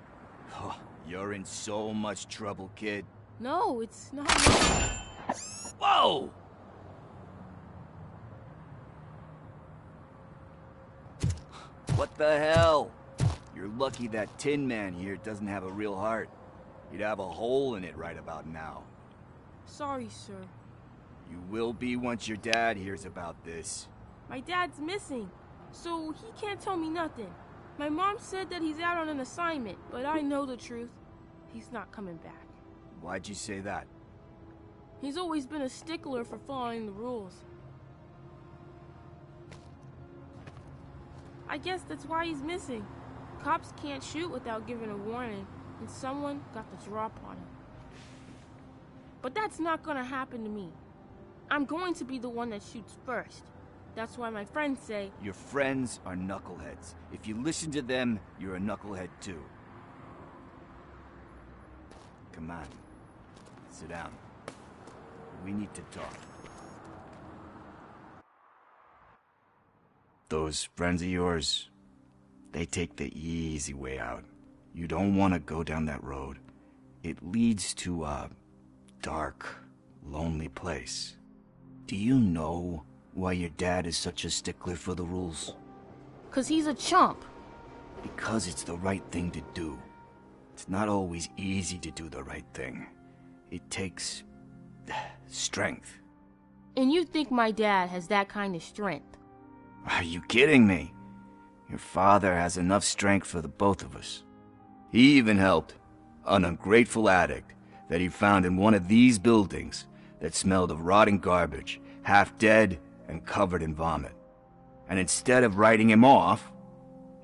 [SPEAKER 18] Oh, you're in so much trouble, kid.
[SPEAKER 9] No, it's not.
[SPEAKER 18] Whoa! What the hell? You're lucky that Tin Man here doesn't have a real heart. You'd have a hole in it right about now.
[SPEAKER 5] Sorry, sir.
[SPEAKER 18] You will be once your dad hears about this.
[SPEAKER 5] My dad's missing, so he can't tell me nothing. My mom said that he's out on an assignment, but I know the truth. He's not coming back.
[SPEAKER 18] Why'd you say that?
[SPEAKER 5] He's always been a stickler for following the rules. I guess that's why he's missing. Cops can't shoot without giving a warning, and someone got the drop on him. But that's not gonna happen to me. I'm going to be the one that shoots first. That's why my friends say...
[SPEAKER 18] Your friends are knuckleheads. If you listen to them, you're a knucklehead too. Come on. Sit down. We need to talk. Those friends of yours, they take the easy way out. You don't want to go down that road. It leads to a dark, lonely place. Do you know why your dad is such a stickler for the rules?
[SPEAKER 5] 'Cause he's a chump.
[SPEAKER 18] Because it's the right thing to do. It's not always easy to do the right thing. It takes strength.
[SPEAKER 5] And you think my dad has that kind of strength?
[SPEAKER 18] Are you kidding me? Your father has enough strength for the both of us. He even helped an ungrateful addict that he found in one of these buildings that smelled of rotting garbage, half dead and covered in vomit. And instead of writing him off,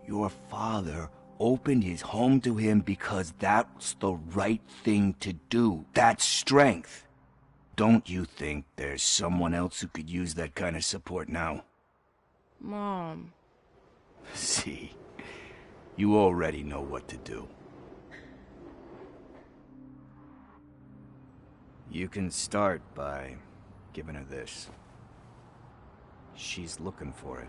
[SPEAKER 18] your father opened his home to him because that's the right thing to do. That's strength. Don't you think there's someone else who could use that kind of support now?
[SPEAKER 5] Mom.
[SPEAKER 18] See, you already know what to do. You can start by giving her this. She's looking for it.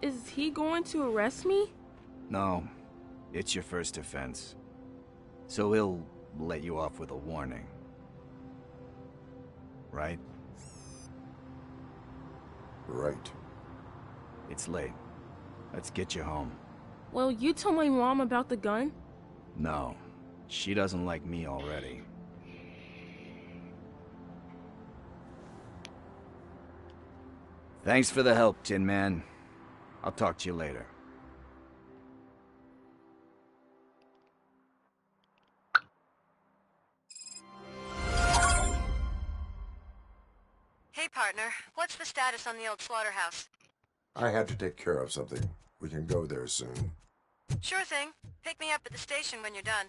[SPEAKER 5] Is he going to arrest me?
[SPEAKER 18] No, it's your first offense. So he'll let you off with a warning. Right?
[SPEAKER 1] Right.
[SPEAKER 18] It's late. Let's get you home.
[SPEAKER 5] Well, you tell my mom about the gun?
[SPEAKER 18] No, she doesn't like me already. Thanks for the help, Tin Man. I'll talk to you later.
[SPEAKER 19] Hey, partner. What's the status on the old slaughterhouse?
[SPEAKER 1] I had to take care of something. We can go there soon.
[SPEAKER 19] Sure thing. Pick me up at the station when you're done.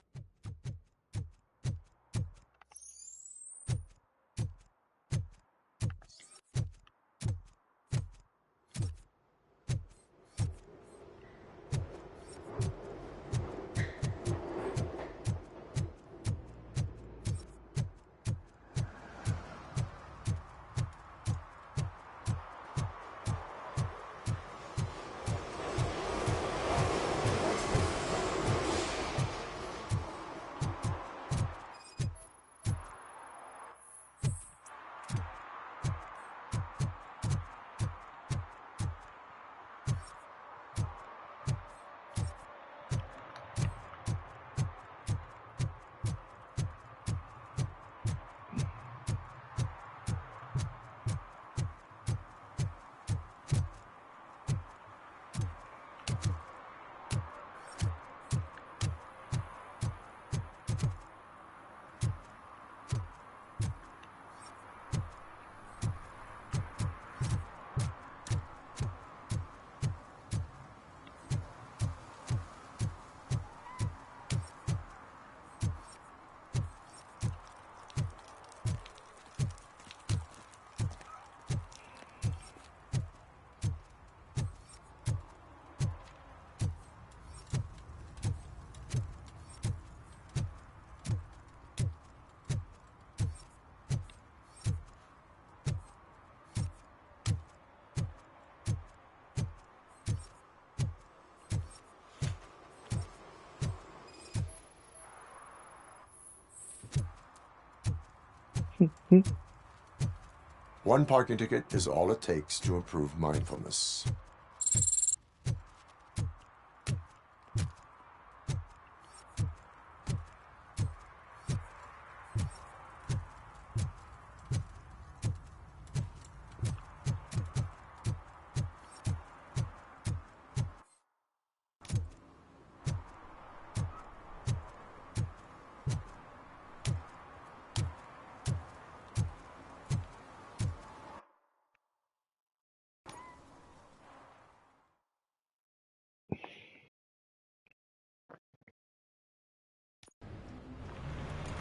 [SPEAKER 1] One parking ticket is all it takes to improve mindfulness.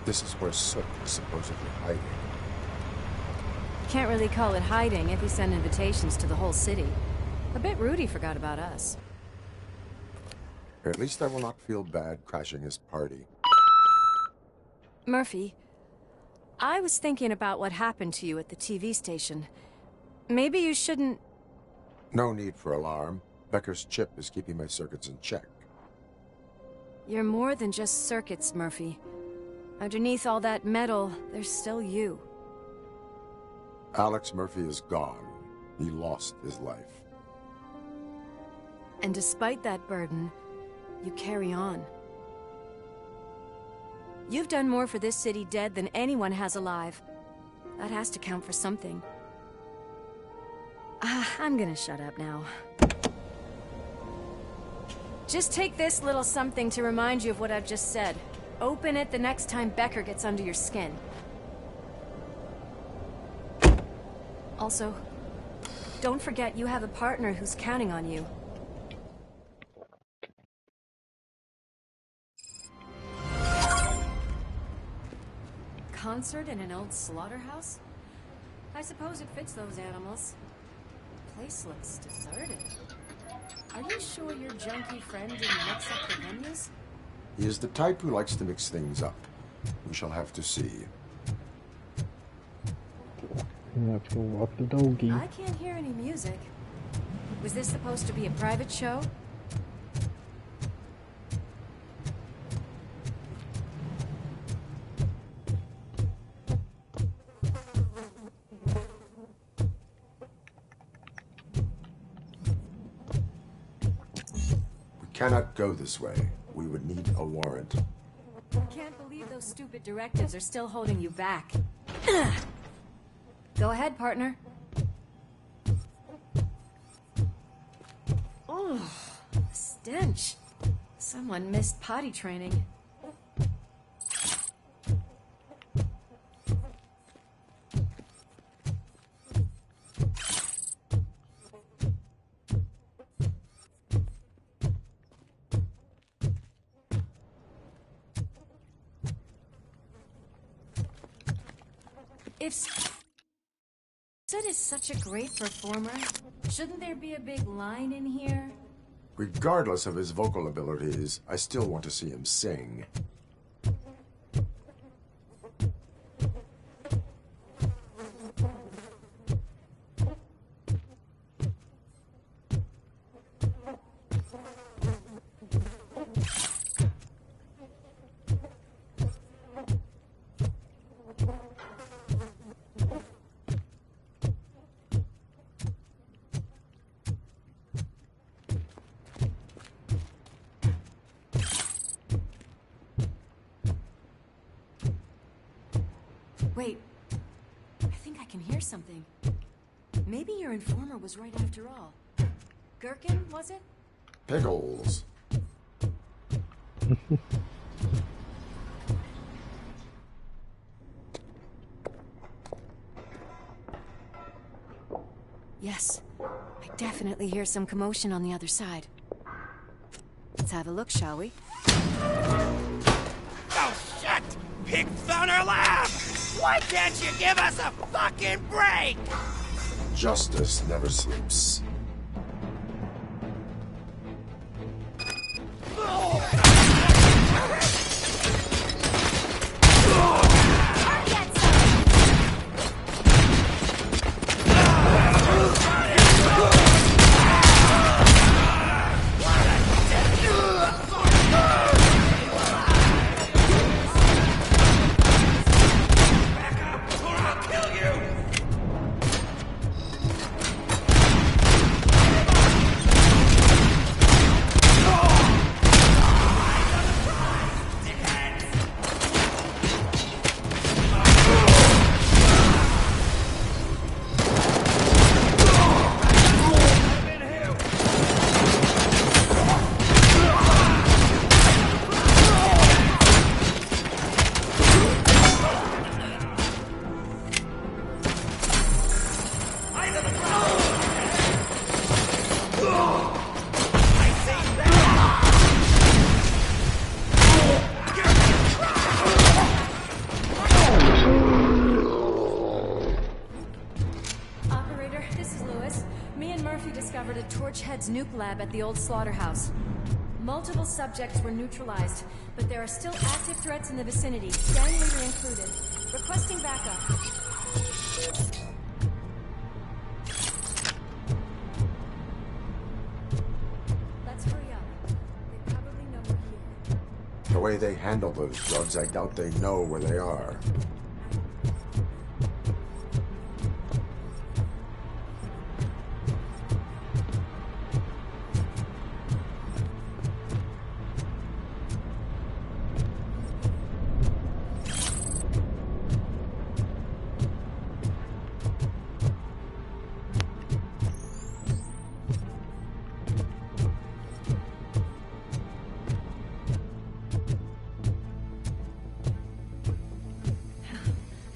[SPEAKER 1] This is where Soot is supposedly hiding.
[SPEAKER 6] Can't really call it hiding if you send invitations to the whole city. A bit rude he forgot about us.
[SPEAKER 1] At least I will not feel bad crashing his party.
[SPEAKER 6] Murphy, I was thinking about what happened to you at the TV station. Maybe you shouldn't...
[SPEAKER 1] No need for alarm. Becker's chip is keeping my circuits in check.
[SPEAKER 6] You're more than just circuits, Murphy. Underneath all that metal, there's still you.
[SPEAKER 1] Alex Murphy is gone. He lost his life.
[SPEAKER 6] And despite that burden, you carry on. You've done more for this city dead than anyone has alive. That has to count for something. I'm gonna shut up now. Just take this little something to remind you of what I've just said. Open it the next time Becker gets under your skin. Also, don't forget you have a partner who's counting on you. Concert in an old slaughterhouse? I suppose it fits those animals. The place looks deserted. Are you sure your junkie friend didn't mix up the venues?
[SPEAKER 1] He is the type who likes to mix things up. We shall have to see.
[SPEAKER 10] You have to walk the doggy.
[SPEAKER 6] I can't hear any music. Was this supposed to be a private show?
[SPEAKER 1] We cannot go this way. We would need a warrant.
[SPEAKER 6] Can't believe those stupid directives are still holding you back. Go ahead, partner. Oh, stench. Someone missed potty training. If Sid is such a great performer, shouldn't there be a big line in here?
[SPEAKER 1] Regardless of his vocal abilities, I still want to see him sing.
[SPEAKER 6] Wait, I think I can hear something. Maybe your informer was right after all. Gherkin, was it?
[SPEAKER 1] Pickles.
[SPEAKER 6] Yes, I definitely hear some commotion on the other side. Let's have a look, shall we?
[SPEAKER 11] Oh, shit! Pig Thunder Lab! Why can't you give us a fucking break?
[SPEAKER 1] Justice never sleeps.
[SPEAKER 6] lab at the old slaughterhouse. Multiple subjects were neutralized, but there are still active threats in the vicinity, gang leader included. Requesting backup. Let's hurry up. They probably know we're here.
[SPEAKER 1] The way they handle those drugs, I doubt they know where they are.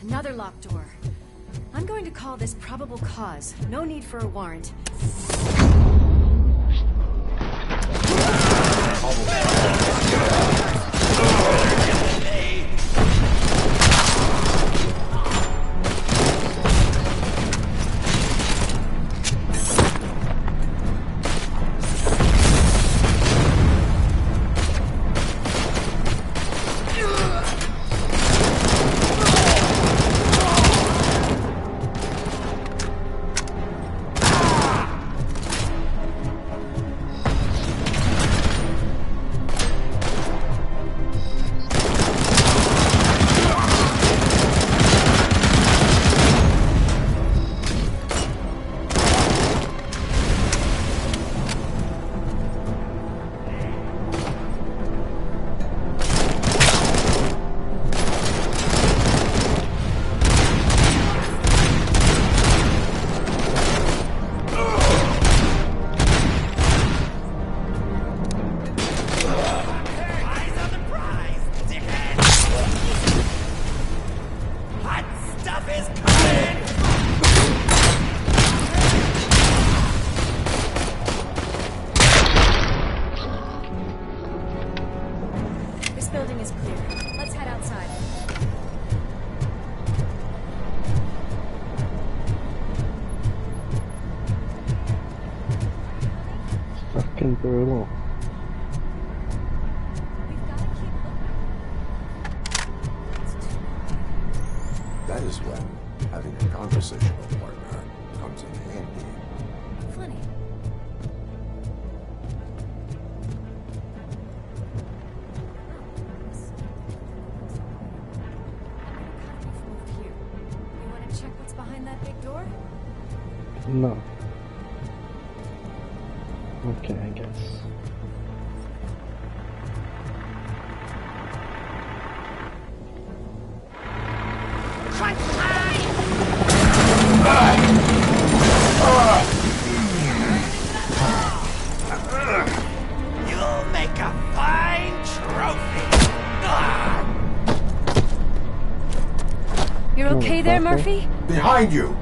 [SPEAKER 6] Another locked door. I'm going to call this probable cause. No need for a warrant.
[SPEAKER 10] Brutal.
[SPEAKER 1] That is when having a conversational partner comes in handy.
[SPEAKER 6] Funny. Here. You want to check what's behind that big door?
[SPEAKER 10] No. Okay, I guess.
[SPEAKER 2] You'll make a fine trophy.
[SPEAKER 6] You're okay there, Murphy?
[SPEAKER 1] Behind you!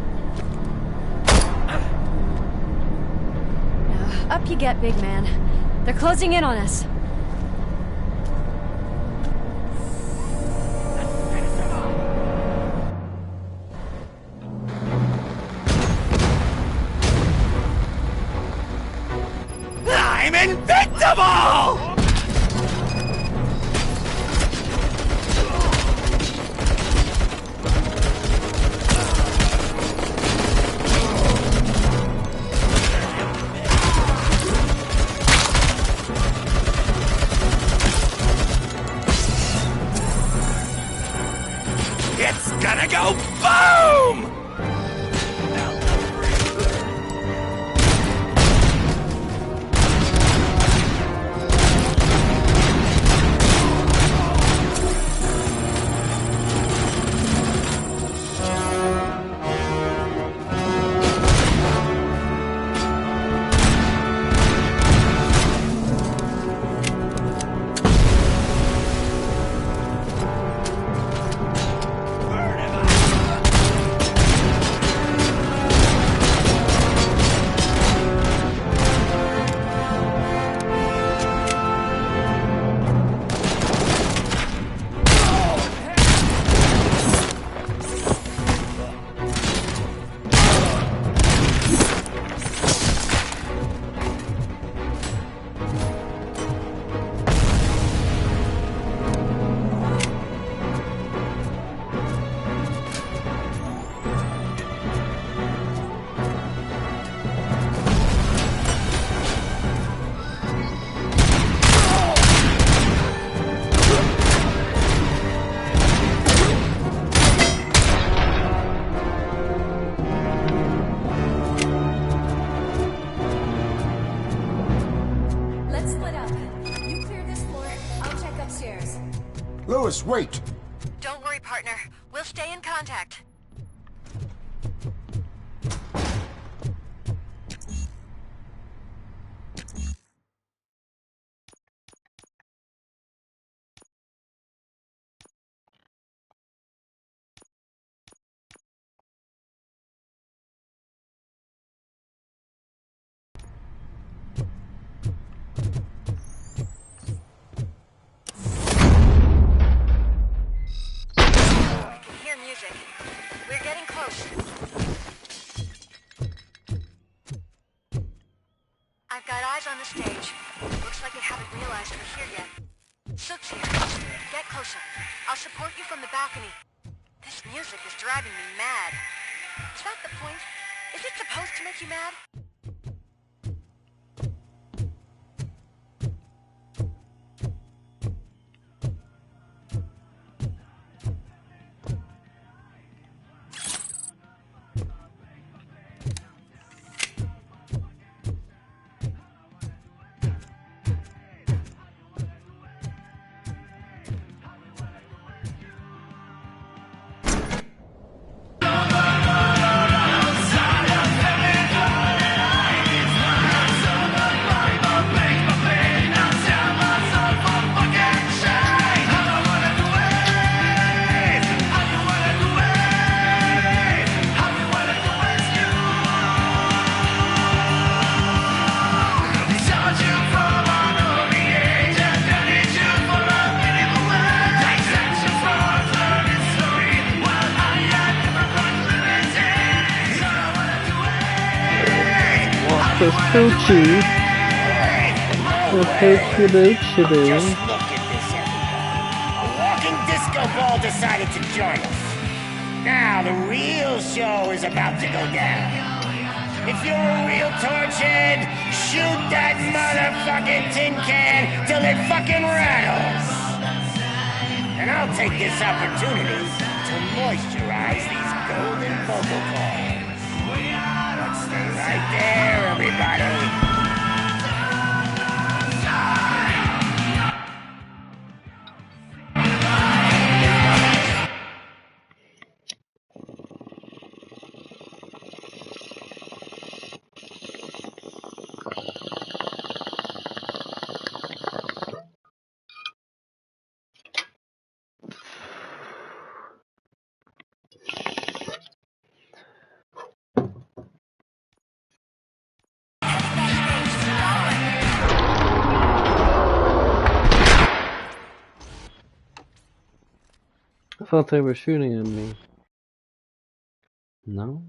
[SPEAKER 6] Up you get, big man. They're closing in on us.
[SPEAKER 2] I'm invincible! It's gonna go boom!
[SPEAKER 1] Lewis, wait!
[SPEAKER 19] Don't worry, partner. We'll stay in contact. We're getting close. I've got eyes on the stage. Looks like they haven't realized we're here yet. Sook's here. Get closer. I'll support you from the balcony. This music is driving me mad. Is that the point? Is it supposed to make you mad?
[SPEAKER 10] This coochie. The poochie boochie boo.
[SPEAKER 8] Just look at this, everybody. A walking disco ball decided to join us. Now the real show is about to go down. If you're a real torchhead, shoot that motherfucking tin can till it fucking rattles. And I'll take this opportunity to moisturize these golden vocal cords. Stay right there, everybody.
[SPEAKER 10] I thought they were shooting at me. No?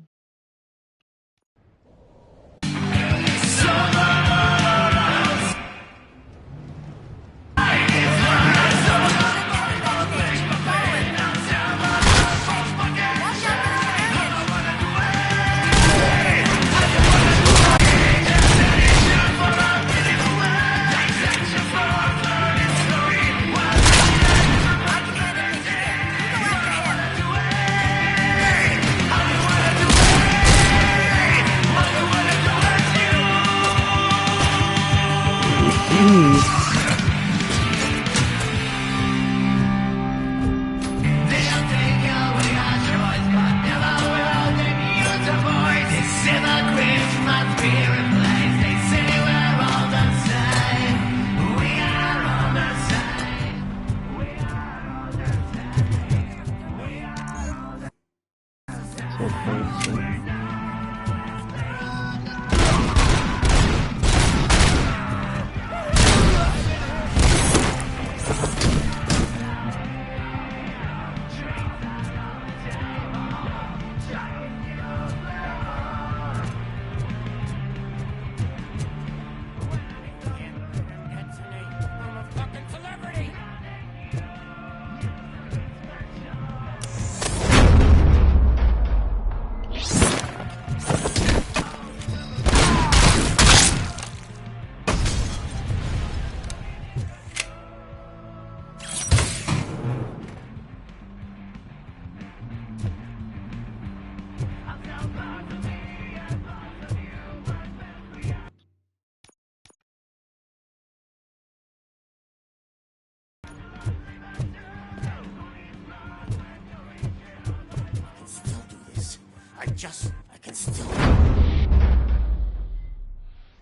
[SPEAKER 8] I can still...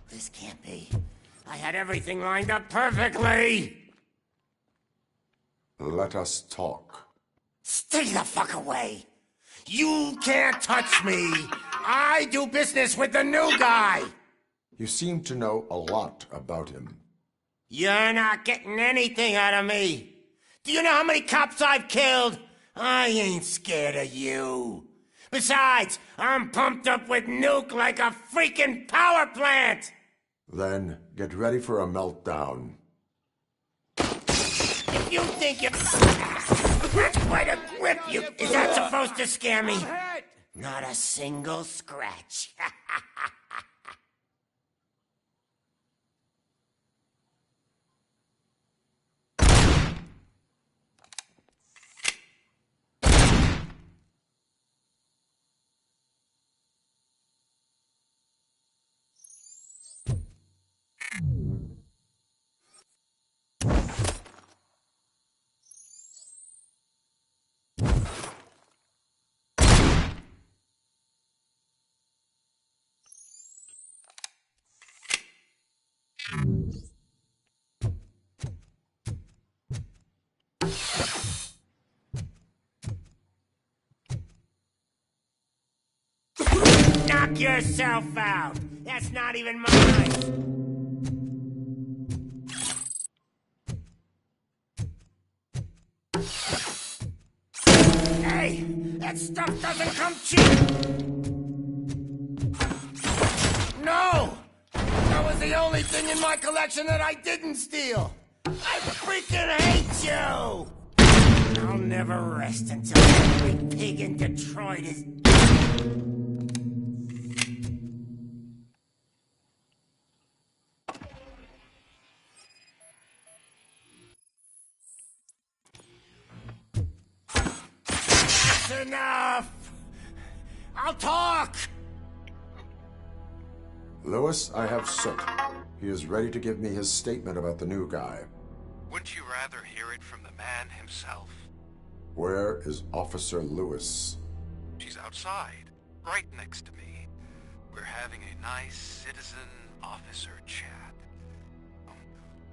[SPEAKER 8] This can't be. I had everything lined up perfectly!
[SPEAKER 1] Let us talk.
[SPEAKER 8] Stay the fuck away! You can't touch me! I do business with the new guy!
[SPEAKER 1] You seem to know a lot about him.
[SPEAKER 8] You're not getting anything out of me! Do you know how many cops I've killed? I ain't scared of you. Besides, I'm pumped up with nuke like a freaking power plant!
[SPEAKER 1] Then get ready for a meltdown.
[SPEAKER 8] If you think you're... That's quite a grip, you... Is that supposed to scare me? Not a single scratch. Knock yourself out! That's not even mine! Hey! That stuff doesn't come cheap! No! That was the only thing in my collection that I didn't steal! I freaking hate you! I'll never rest until every pig in Detroit is... Enough! I'll talk!
[SPEAKER 1] Lewis, I have Soot. He is ready to give me his statement about the new guy.
[SPEAKER 13] Wouldn't you rather hear it from the man himself?
[SPEAKER 1] Where is Officer Lewis?
[SPEAKER 13] She's outside, right next to me. We're having a nice citizen-officer chat.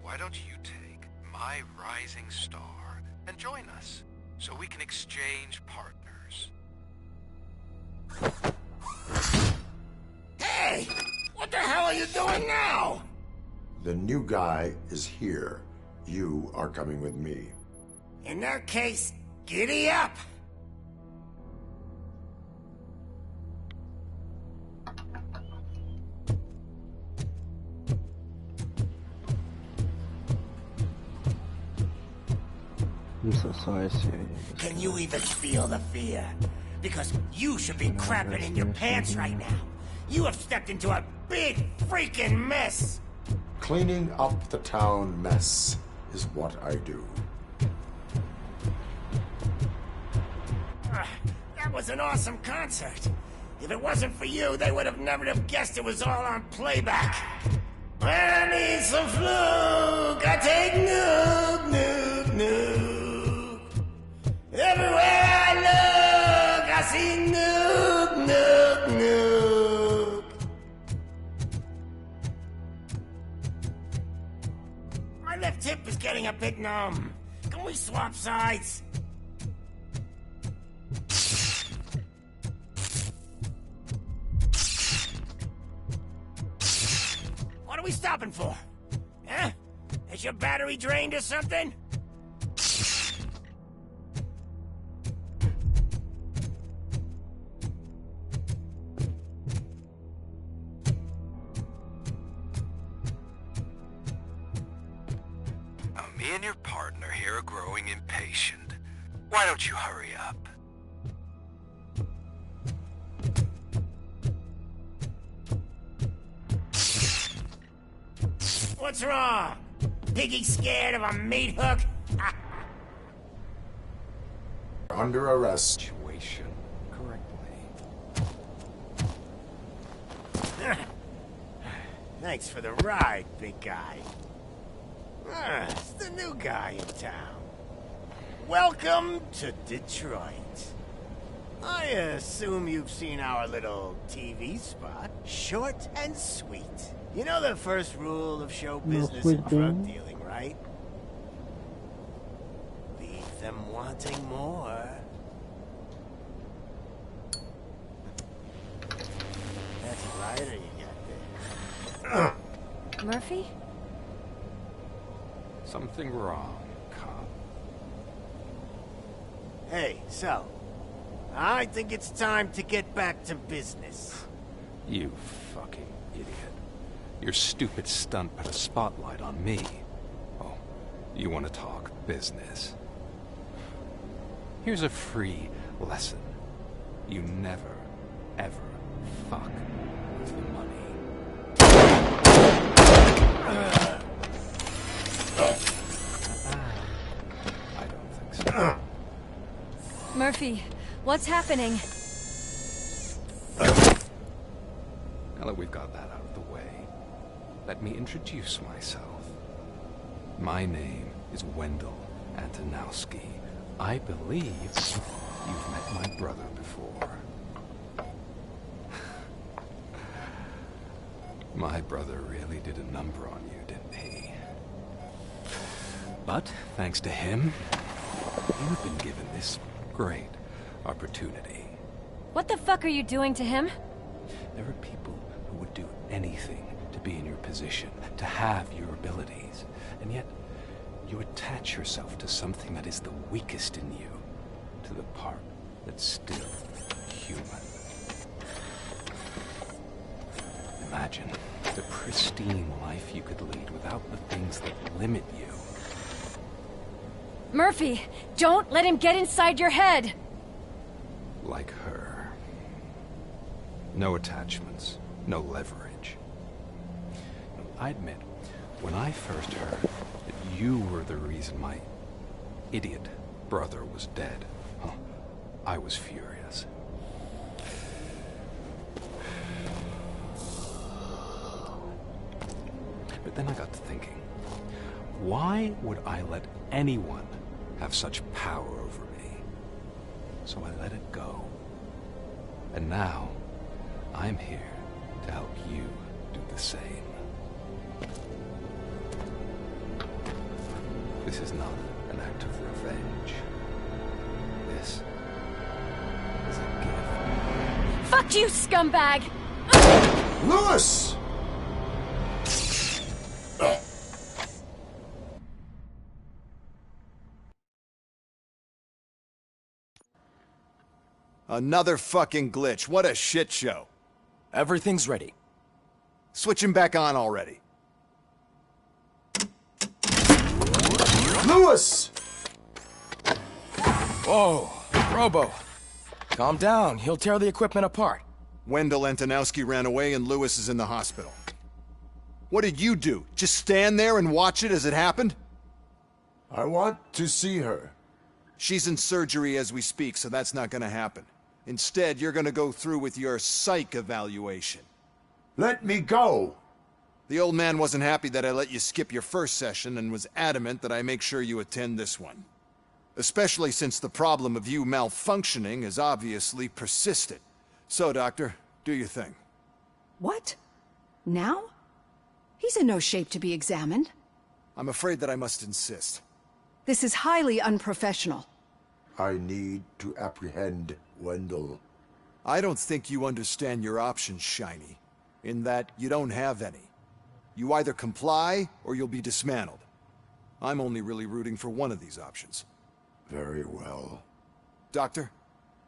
[SPEAKER 13] Why don't you take my rising star and join us, so we can exchange partners?
[SPEAKER 8] Hey! What the hell are you doing now?
[SPEAKER 1] The new guy is here. You are coming with me.
[SPEAKER 8] In that case, giddy up!
[SPEAKER 10] I'm so sorry, Siri.
[SPEAKER 8] Can you even feel the fear? Because you should be crapping in your pants right now. You have stepped into a big freaking mess.
[SPEAKER 1] Cleaning up the town mess is what I do.
[SPEAKER 8] That was an awesome concert. If it wasn't for you, they would have never have guessed it was all on playback. When I need some fluke, I take nuke, nuke, nuke. Everywhere I look, I see nuke, nuke, nuke. My left hip is getting a bit numb. Can we swap sides? What are we stopping for? Huh? Is your battery drained or something?
[SPEAKER 13] Me and your partner here are growing impatient. Why don't you hurry up?
[SPEAKER 8] What's wrong? Piggy scared of a meat hook?
[SPEAKER 1] Under arrest.
[SPEAKER 13] Situation correctly.
[SPEAKER 8] Thanks for the ride, big guy. It's the new guy in town. Welcome to Detroit. I assume you've seen our little TV spot. Short and sweet. You know the first rule of show business and drug dealing, right? Leave them wanting more. That's a rider you got there.
[SPEAKER 6] Murphy?
[SPEAKER 7] Something wrong, cop.
[SPEAKER 8] Hey, so, I think it's time to get back to business.
[SPEAKER 7] You fucking idiot. Your stupid stunt put a spotlight on me. Oh, you want to talk business? Here's a free lesson. You never, ever fuck with the money. I don't think so.
[SPEAKER 6] Murphy, what's happening?
[SPEAKER 7] Now that we've got that out of the way, let me introduce myself. My name is Wendell Antonowski. I believe you've met my brother before. My brother really did a number on you, didn't he? But, thanks to him, you've been given this great opportunity.
[SPEAKER 6] What the fuck are you doing to him?
[SPEAKER 7] There are people who would do anything to be in your position, to have your abilities, and yet you attach yourself to something that is the weakest in you, to the part that's still human. Imagine the pristine life you could lead without the things that limit you.
[SPEAKER 6] Murphy, don't let him get inside your head!
[SPEAKER 7] Like her. No attachments, no leverage. I admit, when I first heard that you were the reason my idiot brother was dead, I was furious. But then I got to thinking, why would I let anyone have such power over me? So I let it go. And now, I'm here to help you do the same. This is not an act of revenge. This is a gift.
[SPEAKER 6] Fuck you, scumbag!
[SPEAKER 1] Lewis!
[SPEAKER 22] Another fucking glitch. What a shit show.
[SPEAKER 14] Everything's ready.
[SPEAKER 22] Switch him back on already.
[SPEAKER 1] Lewis!
[SPEAKER 14] Whoa, Robo. Calm down. He'll tear the equipment apart.
[SPEAKER 22] Wendell Antonowski ran away and Lewis is in the hospital. What did you do? Just stand there and watch it as it happened?
[SPEAKER 1] I want to see her.
[SPEAKER 22] She's in surgery as we speak, so that's not gonna happen. Instead, you're gonna go through with your psych evaluation.
[SPEAKER 1] Let me go!
[SPEAKER 22] The old man wasn't happy that I let you skip your first session and was adamant that I make sure you attend this one. Especially since the problem of you malfunctioning has obviously persisted. So, Doctor, do your thing.
[SPEAKER 23] What? Now? He's in no shape to be examined.
[SPEAKER 22] I'm afraid that I must insist.
[SPEAKER 23] This is highly unprofessional.
[SPEAKER 1] I need to apprehend Wendell.
[SPEAKER 22] I don't think you understand your options, Shiny. In that, you don't have any. You either comply, or you'll be dismantled. I'm only really rooting for one of these options.
[SPEAKER 1] Very well.
[SPEAKER 22] Doctor?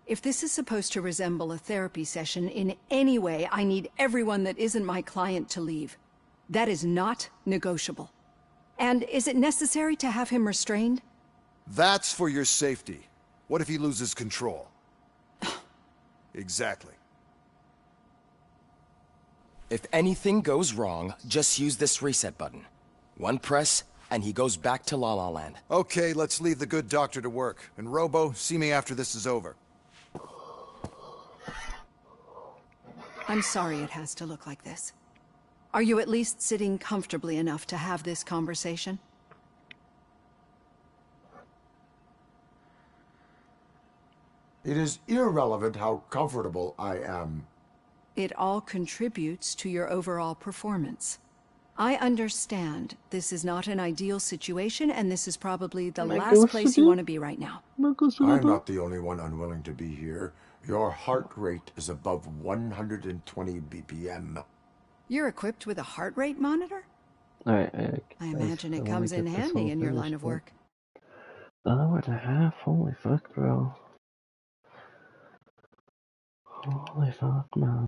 [SPEAKER 23] If this is supposed to resemble a therapy session in any way, I need everyone that isn't my client to leave. That is not negotiable. And is it necessary to have him restrained?
[SPEAKER 22] That's for your safety. What if he loses control? Exactly.
[SPEAKER 14] If anything goes wrong, just use this reset button. One press, and he goes back to La La Land.
[SPEAKER 22] Okay, let's leave the good doctor to work. And Robo, see me after this is over.
[SPEAKER 23] I'm sorry it has to look like this. Are you at least sitting comfortably enough to have this conversation?
[SPEAKER 1] It is irrelevant how comfortable I am.
[SPEAKER 23] It all contributes to your overall performance. I understand this is not an ideal situation, and this is probably the last place you want to be right now.
[SPEAKER 1] I'm not the only one unwilling to be here. Your heart rate is above 120 BPM.
[SPEAKER 23] You're equipped with a heart rate monitor?
[SPEAKER 10] Alright,
[SPEAKER 23] I imagine it comes in handy in your line of work.
[SPEAKER 10] Hour and a half? Holy fuck, bro. Holy fuck, man.